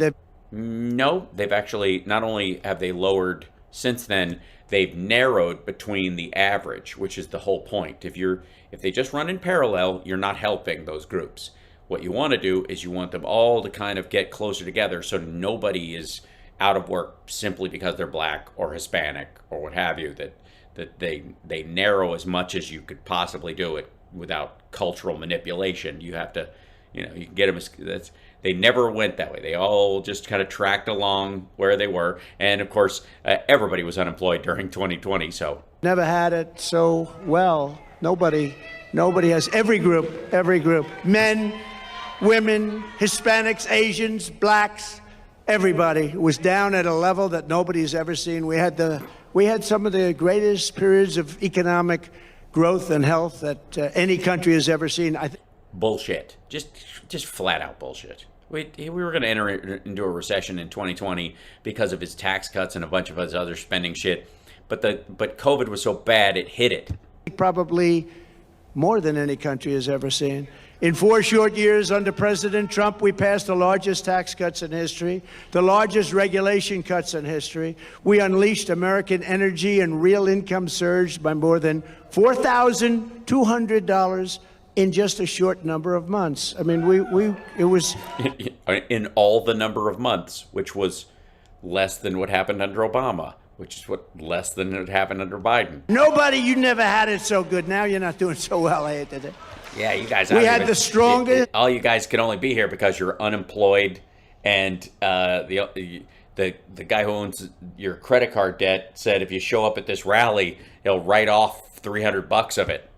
No, they've actually, not only have they lowered since then, they've narrowed between the average, which is the whole point. If they just run in parallel, you're not helping those groups. What you want to do is you want them all to kind of get closer together so nobody is out of work simply because they're black or Hispanic or what have you, that they narrow as much as you could possibly do it without cultural manipulation. You have to, you can get them, they never went that way. They all just kind of tracked along where they were. And of course, everybody was unemployed during 2020, so. Never had it so well. Nobody has. Every group, men, women, Hispanics, Asians, blacks, everybody was down at a level that nobody's ever seen. We had some of the greatest periods of economic growth and health that any country has ever seen. Bullshit. Just flat out bullshit. We were going to enter into a recession in 2020 because of his tax cuts and a bunch of his other spending shit. But COVID was so bad it hit it. Probably more than any country has ever seen. In 4 short years under President Trump, we passed the largest tax cuts in history, the largest regulation cuts in history. We unleashed American energy, and real income surged by more than $4,200 in just a short number of months. I mean, it was in all the number of months, which was less than what happened under Obama, which is less than what happened under Biden. You never had it so good. Now you're not doing so well, I hate it. Yeah, you guys. We had the strongest. All you guys can only be here because you're unemployed, and the guy who owns your credit card debt said if you show up at this rally, he'll write off $300 of it.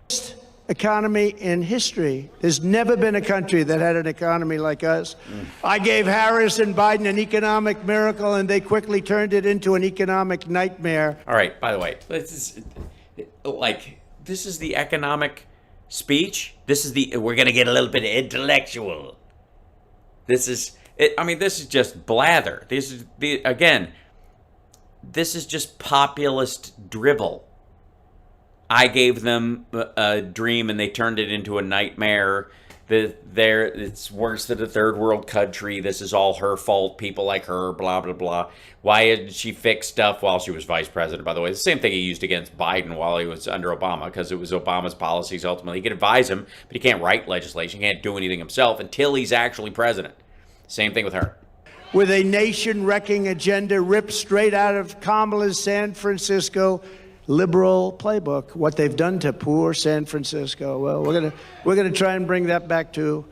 Economy in history. There's never been a country that had an economy like us. I gave Harris and Biden an economic miracle, and they quickly turned it into an economic nightmare. All right. By the way, this is the economic speech. We're going to get a little bit intellectual. This is just blather. This is just populist drivel. I gave them a dream and they turned it into a nightmare. It's worse than a third world country. This is all her fault. People like her, blah, blah, blah. Why did she fix stuff while she was vice president, by the way? The same thing he used against Biden while he was under Obama, because it was Obama's policies ultimately. He could advise him, but he can't write legislation. He can't do anything himself until he's actually president. Same thing with her. With a nation-wrecking agenda ripped straight out of Kamala's San Francisco liberal playbook, what they've done to poor San Francisco. Well, we're gonna try and bring that back to.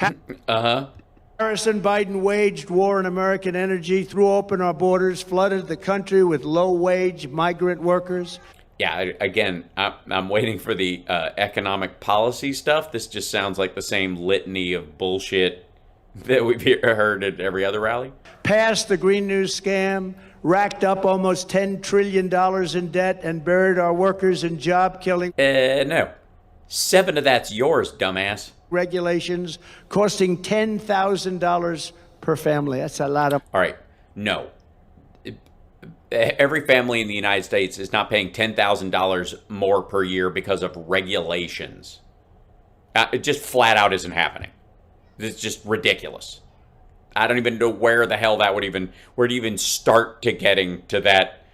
Harris and Biden waged war on American energy, threw open our borders, flooded the country with low-wage migrant workers. Yeah, again, I'm waiting for the economic policy stuff. This just sounds like the same litany of bullshit that we've heard at every other rally. Passed the Green News scam, racked up almost $10 trillion in debt, and buried our workers in job killing. No. 7 of that's yours, dumbass. Regulations costing $10,000 per family. That's a lot of. All right. No. Every family in the United States is not paying $10,000 more per year because of regulations. It just flat out isn't happening. It's just ridiculous. I don't even know where the hell that where to even start to getting to that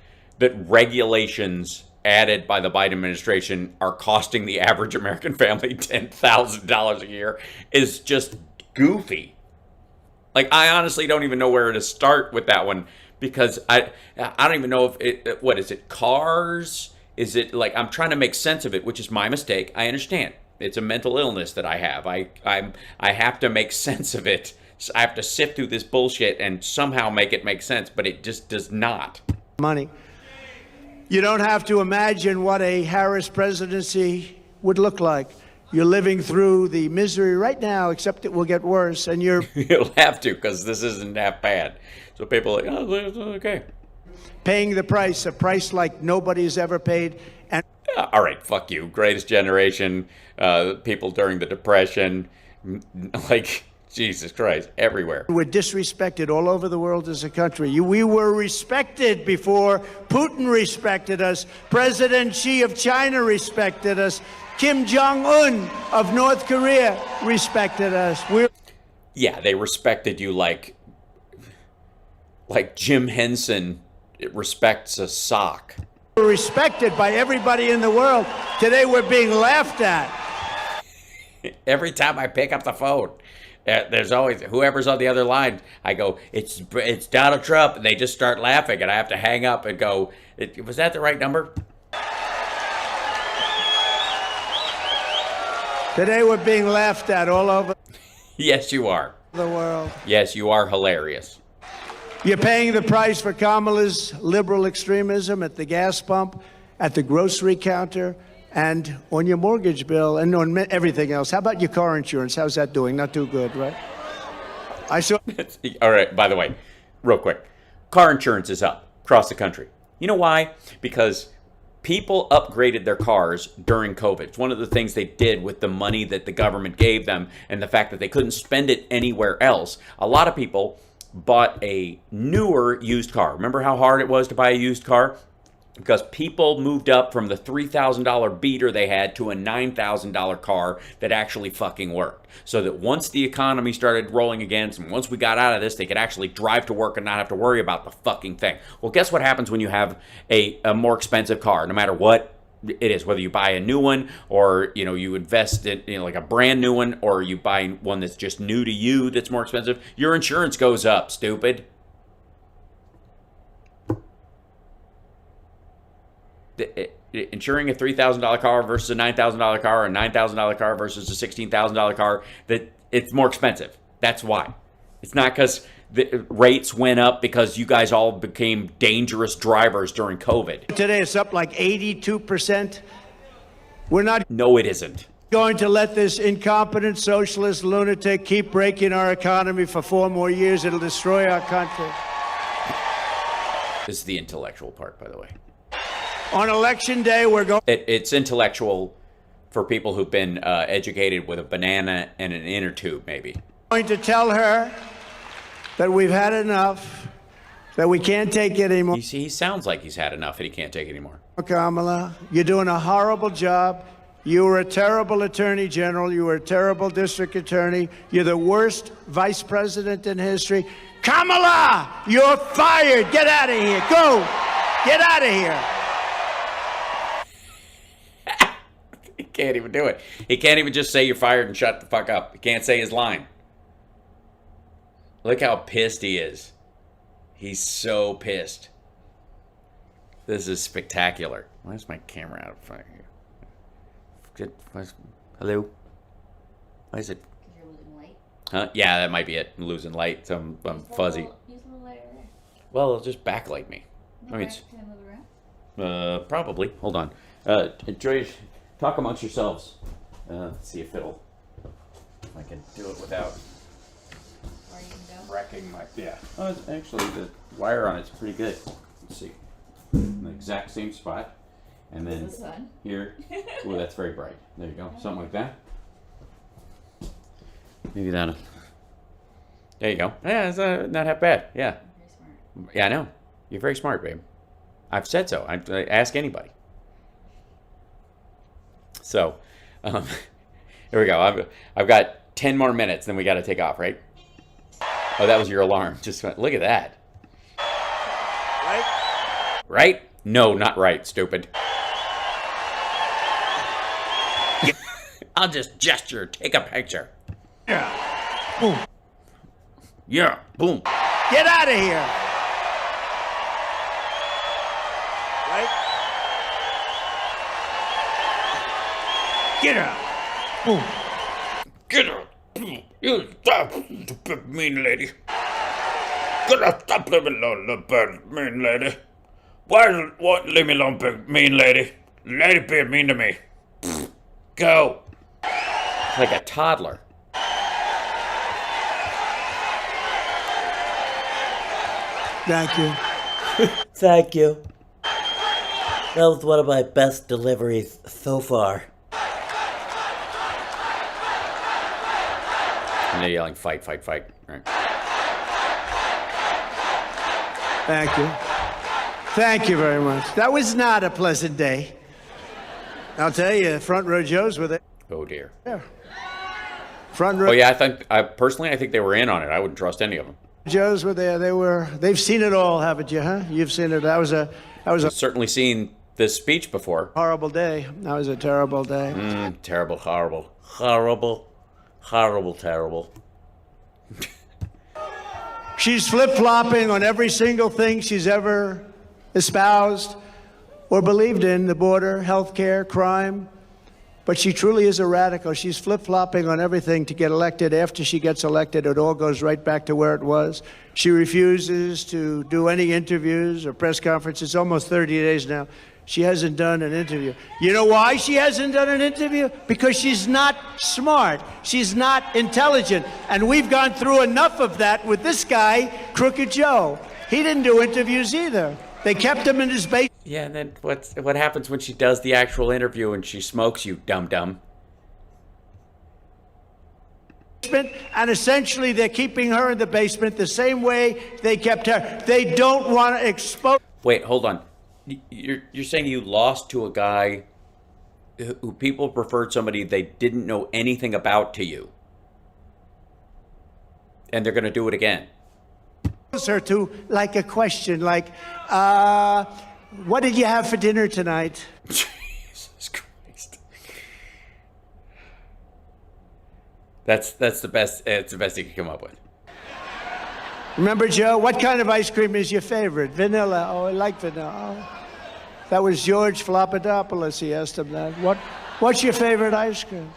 regulations added by the Biden administration are costing the average American family $10,000 a year is just goofy. Like, I honestly don't even know where to start with that one, because I don't even know if what is it, cars? Is it like, I'm trying to make sense of it, which is my mistake. I understand. It's a mental illness that I have. I have to make sense of it. I have to sift through this bullshit and somehow make it make sense, but it just does not. money. You don't have to imagine what a Harris presidency would look like. You're living through the misery right now, except it will get worse, and you're... You'll have to, because this isn't that bad. So people are like, oh, it's okay. Paying the price, a price like nobody's ever paid. And all right, fuck you. Greatest generation, people during the Depression, like, Jesus Christ, everywhere. we're disrespected all over the world as a country. We were respected before Putin respected us. President Xi of China respected us. Kim Jong-un of North Korea respected us. Yeah, they respected you like Jim Henson respects a sock. We're respected by everybody in the world. Today we're being laughed at. Every time I pick up the phone, there's always whoever's on the other line. I go, it's Donald Trump, and they just start laughing, and I have to hang up and go, was that the right number? Today we're being laughed at all over Yes, you are. the world. Yes, you are hilarious. You're paying the price for Kamala's liberal extremism at the gas pump, at the grocery counter, and on your mortgage bill, and on everything else. How about your car insurance? How's that doing? Not too good, right? I saw... All right, by the way, real quick. Car insurance is up across the country. You know why? Because people upgraded their cars during COVID. It's one of the things they did with the money that the government gave them and the fact that they couldn't spend it anywhere else. A lot of people bought a newer used car. Remember how hard it was to buy a used car? Because people moved up from the $3,000 beater they had to a $9,000 car that actually fucking worked. So that once the economy started rolling again, and once we got out of this, they could actually drive to work and not have to worry about the fucking thing. Well, guess what happens when you have a more expensive car, no matter what it is, whether you buy a new one or, you invest in, like a brand new one, or you buy one that's just new to you that's more expensive, your insurance goes up, stupid. Insuring a $3,000 car versus a $9,000 car, or a $9,000 car versus a $16,000 car, that it's more expensive. That's why. It's not because the rates went up because you guys all became dangerous drivers during COVID. Today it's up like 82%. We're not... No, it isn't. Going to let this incompetent socialist lunatic keep breaking our economy for 4 more years. It'll destroy our country. This is the intellectual part, by the way. On election day, we're going... It's intellectual for people who've been educated with a banana and an inner tube, maybe. Going to tell her that we've had enough, that we can't take it anymore. You see, he sounds like he's had enough and he can't take it anymore. Kamala, you're doing a horrible job. You were a terrible attorney general. You were a terrible district attorney. You're the worst vice president in history. Kamala, you're fired. Get out of here. Go. Get out of here. He can't even do it. He can't even just say you're fired and shut the fuck up. He can't say his line. Look how pissed he is. He's so pissed. This is spectacular. Why is my camera out of front here? Hello? Why is it? Because you're losing light. Huh? Yeah, that might be it. I'm losing light, so I'm fuzzy. Use a little light over there. Well, it'll just backlight me. I mean, Can I move around? probably. Hold on. Enjoy. Talk amongst yourselves. Let's see if I can do it without Or you can go. wrecking my. Yeah. Oh, actually, the wire on it's pretty good. Let's see. In the exact same spot, and then The sun. here. Oh, that's very bright. There you go. Something like that. Maybe that. There you go. Yeah, it's not half bad. Yeah. Very smart. Yeah, I know. You're very smart, babe. I've said so. I ask anybody. So, here we go. I've got 10 more minutes, then we got to take off, right? Oh, that was your alarm. Just look at that. Right? Right? No, not right, stupid. I'll just gesture. Take a picture. Yeah. Boom. Yeah. Boom. Get out of here. Right? Get out. Boom. Get her. You stop, mean lady. Get her, stop living on the bed, mean lady. Why what leave me alone, big mean lady? Lady being mean to me. Go. Like a toddler. Thank you. Thank you. That was one of my best deliveries so far. And they're yelling, fight, fight, fight. Right. Thank you. Thank you very much. That was not a pleasant day. I'll tell you, front row Joes with it. Oh dear. Yeah. Front row Oh yeah, I think they were in on it. I wouldn't trust any of them. Joes were there. They've seen it all, haven't you, huh? You've seen it. That was a I've certainly seen this speech before. horrible day. That was a terrible day. Terrible, horrible. Horrible, terrible. She's flip-flopping on every single thing she's ever espoused or believed in, the border, healthcare, crime. But she truly is a radical. She's flip-flopping on everything to get elected. After she gets elected, it all goes right back to where it was. She refuses to do any interviews or press conferences. Almost 30 days now. She hasn't done an interview. You know why she hasn't done an interview? Because she's not smart. She's not intelligent. And we've gone through enough of that with this guy, Crooked Joe. He didn't do interviews either. They kept him in his basement. Yeah, and then what happens when she does the actual interview and she smokes, you dum-dum? And essentially they're keeping her in the basement the same way they kept her. They don't want to expose. Wait, hold on. You're saying you lost to a guy who people preferred somebody they didn't know anything about to you, and they're going to do it again? Her to like a question like, what did you have for dinner tonight? Jesus Christ. That's the best. It's the best you can come up with. Remember, Joe, what kind of ice cream is your favorite? Vanilla. Oh, I like vanilla. Oh. That was George Flopadopoulos. He asked him that. What's your favorite ice cream?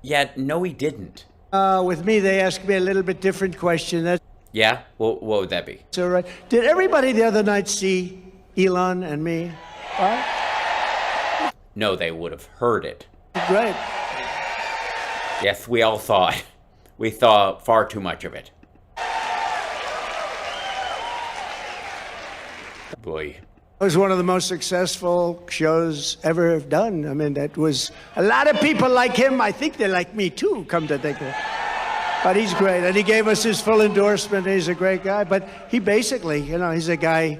Yeah, no, he didn't. With me, they asked me a little bit different question. That's Yeah? What would that be? all right. Did everybody the other night see Elon and me? What? No, they would have heard it. Great. Yes, we all thought. We thought far too much of it. Boy. It was one of the most successful shows ever done. I mean, that was a lot of people like him. I think they like me too, come to think of it. But he's great, and he gave us his full endorsement. He's a great guy, but he basically, he's a guy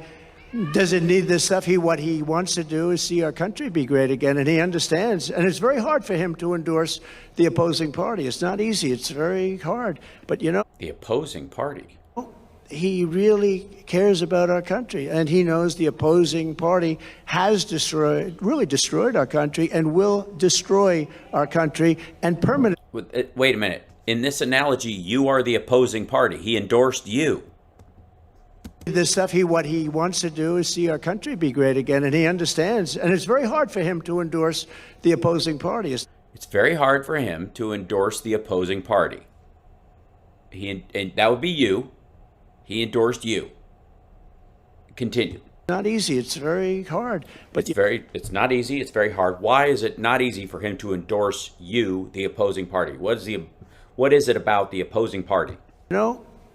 who doesn't need this stuff. What he wants to do is see our country be great again, and he understands. And it's very hard for him to endorse the opposing party. It's not easy. It's very hard. But The opposing party? he really cares about our country, and he knows the opposing party has really destroyed our country and will destroy our country and permanently. Wait a minute. In this analogy, you are the opposing party. He endorsed you. This stuff, what he wants to do is see our country be great again, and he understands. And it's very hard for him to endorse the opposing party. It's very hard for him to endorse the opposing party. And that would be you. He endorsed you. Continue. Not easy. It's very hard. But It's not easy. It's very hard. Why is it not easy for him to endorse you, the opposing party? What is it about the opposing party?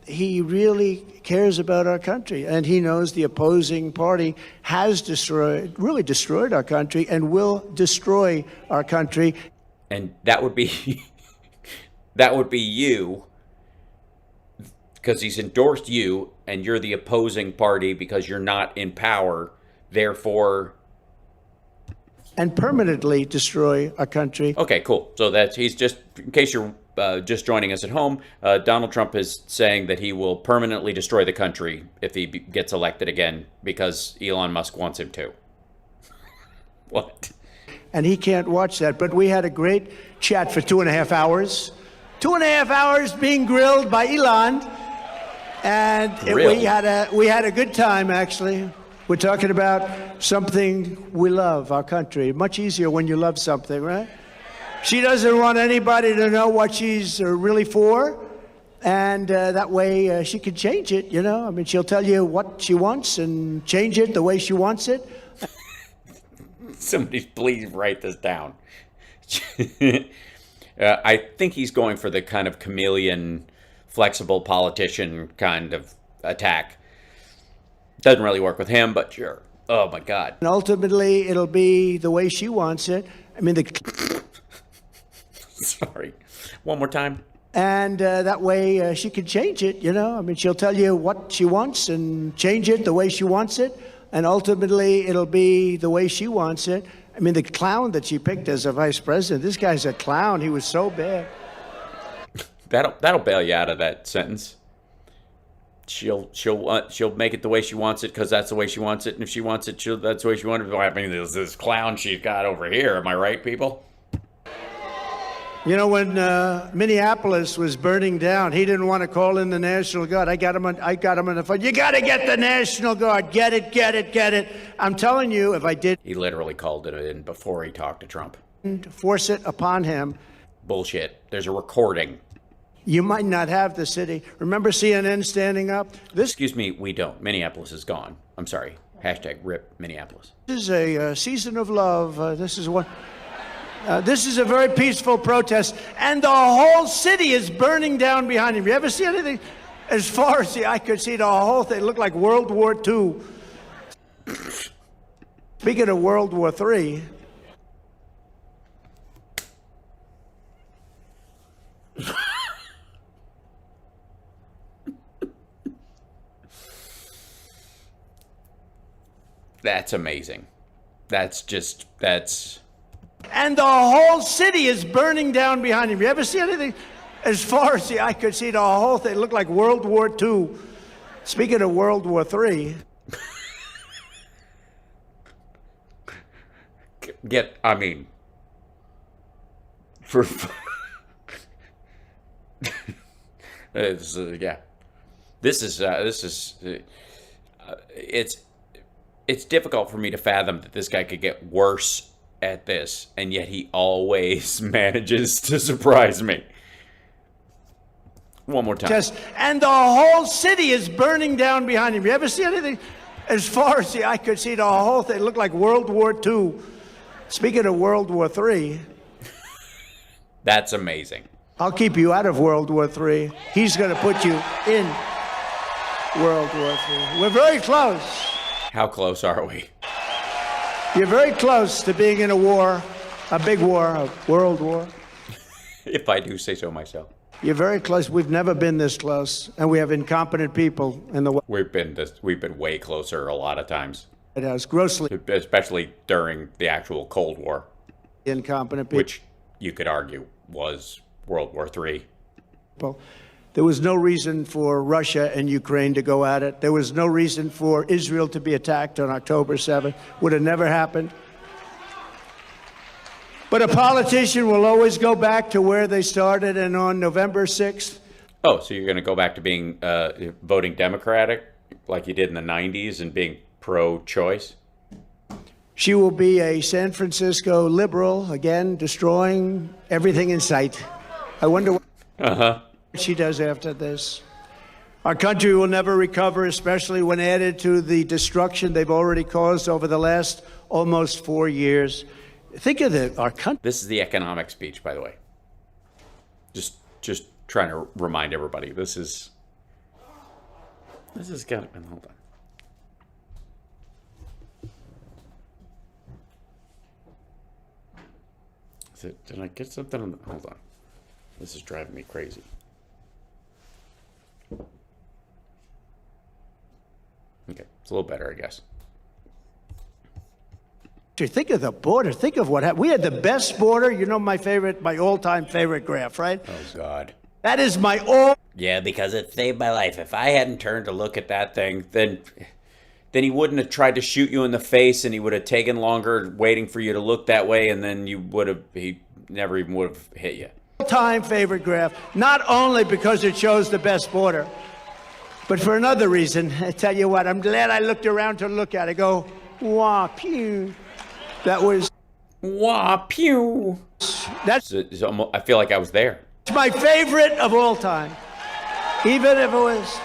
He really cares about our country, and he knows the opposing party has really destroyed our country and will destroy our country. And that would be you, because he's endorsed you, and you're the opposing party because you're not in power, therefore... And permanently destroy our country. Okay, cool. So he's just, in case you're just joining us at home, Donald Trump is saying that he will permanently destroy the country if he gets elected again because Elon Musk wants him to. What? And he can't watch that. But we had a great chat for 2.5 hours. 2.5 hours being grilled by Elon. And we had a good time, actually. We're talking about something we love, our country. Much easier when you love something, right? She doesn't want anybody to know what she's really for. And that way she can change it, you know. I mean, she'll tell you what she wants and change it the way she wants it. Somebody please write this down. I think he's going for the kind of chameleon, flexible politician kind of attack. Doesn't really work with him, but sure. Oh, my God. And ultimately, it'll be the way she wants it. I mean, Sorry. One more time. And that way she can change it, you know. I mean, she'll tell you what she wants and change it the way she wants it. And ultimately, it'll be the way she wants it. I mean, the clown that she picked as a vice president, this guy's a clown. He was so bad. That'll bail you out of that sentence. She'll make it the way she wants it because that's the way she wants it. And if she wants it, that's the way she wants it. I mean, there's this clown she's got over here. Am I right, people? You know, when Minneapolis was burning down, he didn't want to call in the National Guard. I got him on the phone. You got to get the National Guard. Get it, get it, get it. I'm telling you, if I did... He literally called it in before he talked to Trump. ...force it upon him... Bullshit. There's a recording. You might not have the city. Remember CNN standing up? Excuse me, we don't. Minneapolis is gone. I'm sorry. Hashtag RIP Minneapolis. This is a season of love. This is what... this is a very peaceful protest, and the whole city is burning down behind him. You ever see anything? As far as the eye could see, the whole thing looked like World War II. Speaking of World War III, that's amazing. That's... and the whole city is burning down behind him. You ever see anything? As far as the eye could see, the whole thing looked like World War II. Speaking of World War III. It's difficult for me to fathom that this guy could get worse at this, and yet he always manages to surprise me. One more time. And the whole city is burning down behind him. You ever see anything? As far as the eye could see, the whole thing looked like World War II. Speaking of World War III. That's amazing. I'll keep you out of World War III. He's going to put you in World War III. We're very close. How close are we? You're very close to being in a war, a big war, a world war. If I do say so myself. You're very close. We've never been this close, and we have incompetent people in the White House. We've been way closer a lot of times. It has grossly, especially during the actual Cold War. Incompetent people. Which you could argue was World War III. There was no reason for Russia and Ukraine to go at it. There was no reason for Israel to be attacked on October 7th. Would have never happened. But a politician will always go back to where they started, and on November 6th... Oh, so you're going to go back to being voting Democratic like you did in the 90s and being pro-choice? She will be a San Francisco liberal, again, destroying everything in sight. I wonder what she does after this. Our country will never recover, especially when added to the destruction they've already caused over the last almost 4 years. Think of our country. This is the economic speech, by the way. Just trying to remind everybody. This is got. Hold on. Did I get something on the... Hold on. This is driving me crazy. Okay, it's a little better, I guess. Think of the border. Think of what happened. We had the best border. You know my all-time favorite graph, right? Oh, God. That is my all... Yeah, because it saved my life. If I hadn't turned to look at that thing, then he wouldn't have tried to shoot you in the face, and he would have taken longer waiting for you to look that way, and then he never even would have hit you. All-time favorite graph, not only because it shows the best border, but for another reason. I tell you what, I'm glad I looked around to look at it. Go, wah, pew. That was... Wah, pew. That's... I feel like I was there. It's my favorite of all time. Even if it was.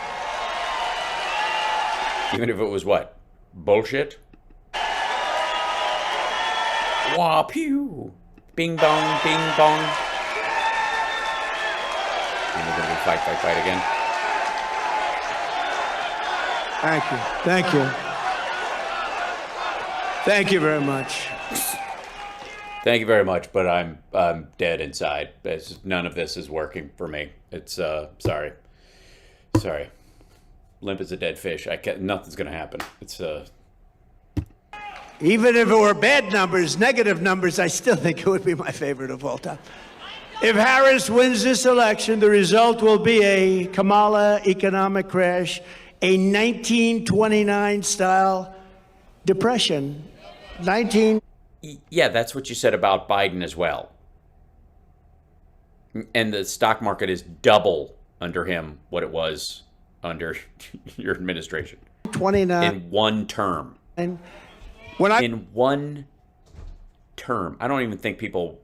Even if it was what? Bullshit? Wah, pew. Bing bong, bing bong. And we're going to fight again. Thank you. Thank you. Thank you very much. Thank you very much, but I'm dead inside. None of this is working for me. It's sorry. Limp as a dead fish. Nothing's gonna happen. It's Even if it were bad numbers, negative numbers, I still think it would be my favorite of all time. If Harris wins this election, the result will be a Kamala economic crash, a 1929 style depression. Yeah, that's what you said about Biden as well. And the stock market is double under him what it was under your administration. 29. In one term. In one term. I don't even think people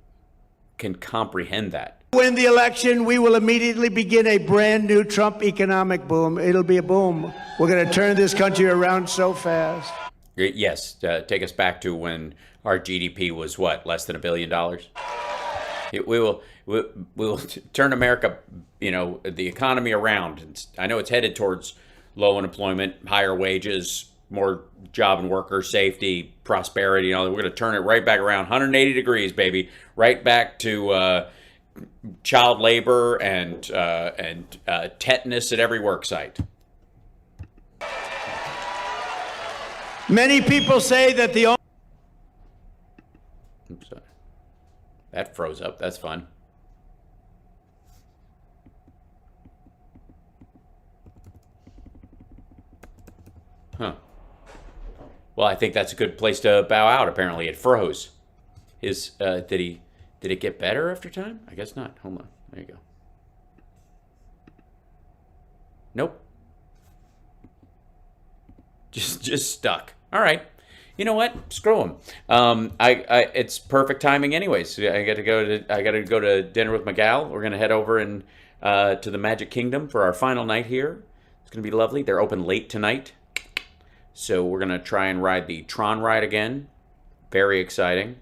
can comprehend that. Win the election, we will immediately begin a brand new Trump economic boom. It'll be a boom. We're going to turn this country around so fast. Yes, take us back to when our GDP was what, less than $1 billion? We will turn America, the economy around. I know it's headed towards low unemployment, higher wages, more job and worker safety, prosperity. We're going to turn it right back around, 180 degrees, baby, right back to child labor and tetanus at every work site. Many people say that the only... Oops, that froze up. That's fun. Huh. Well, I think that's a good place to bow out. Apparently, it froze. Did it get better after time? I guess not. Hold on. There you go. Nope. Just stuck. All right. You know what? Screw them. It's perfect timing, anyways. I got to go to dinner with my gal. We're gonna head over to the Magic Kingdom for our final night here. It's gonna be lovely. They're open late tonight, so we're gonna try and ride the Tron ride again. Very exciting.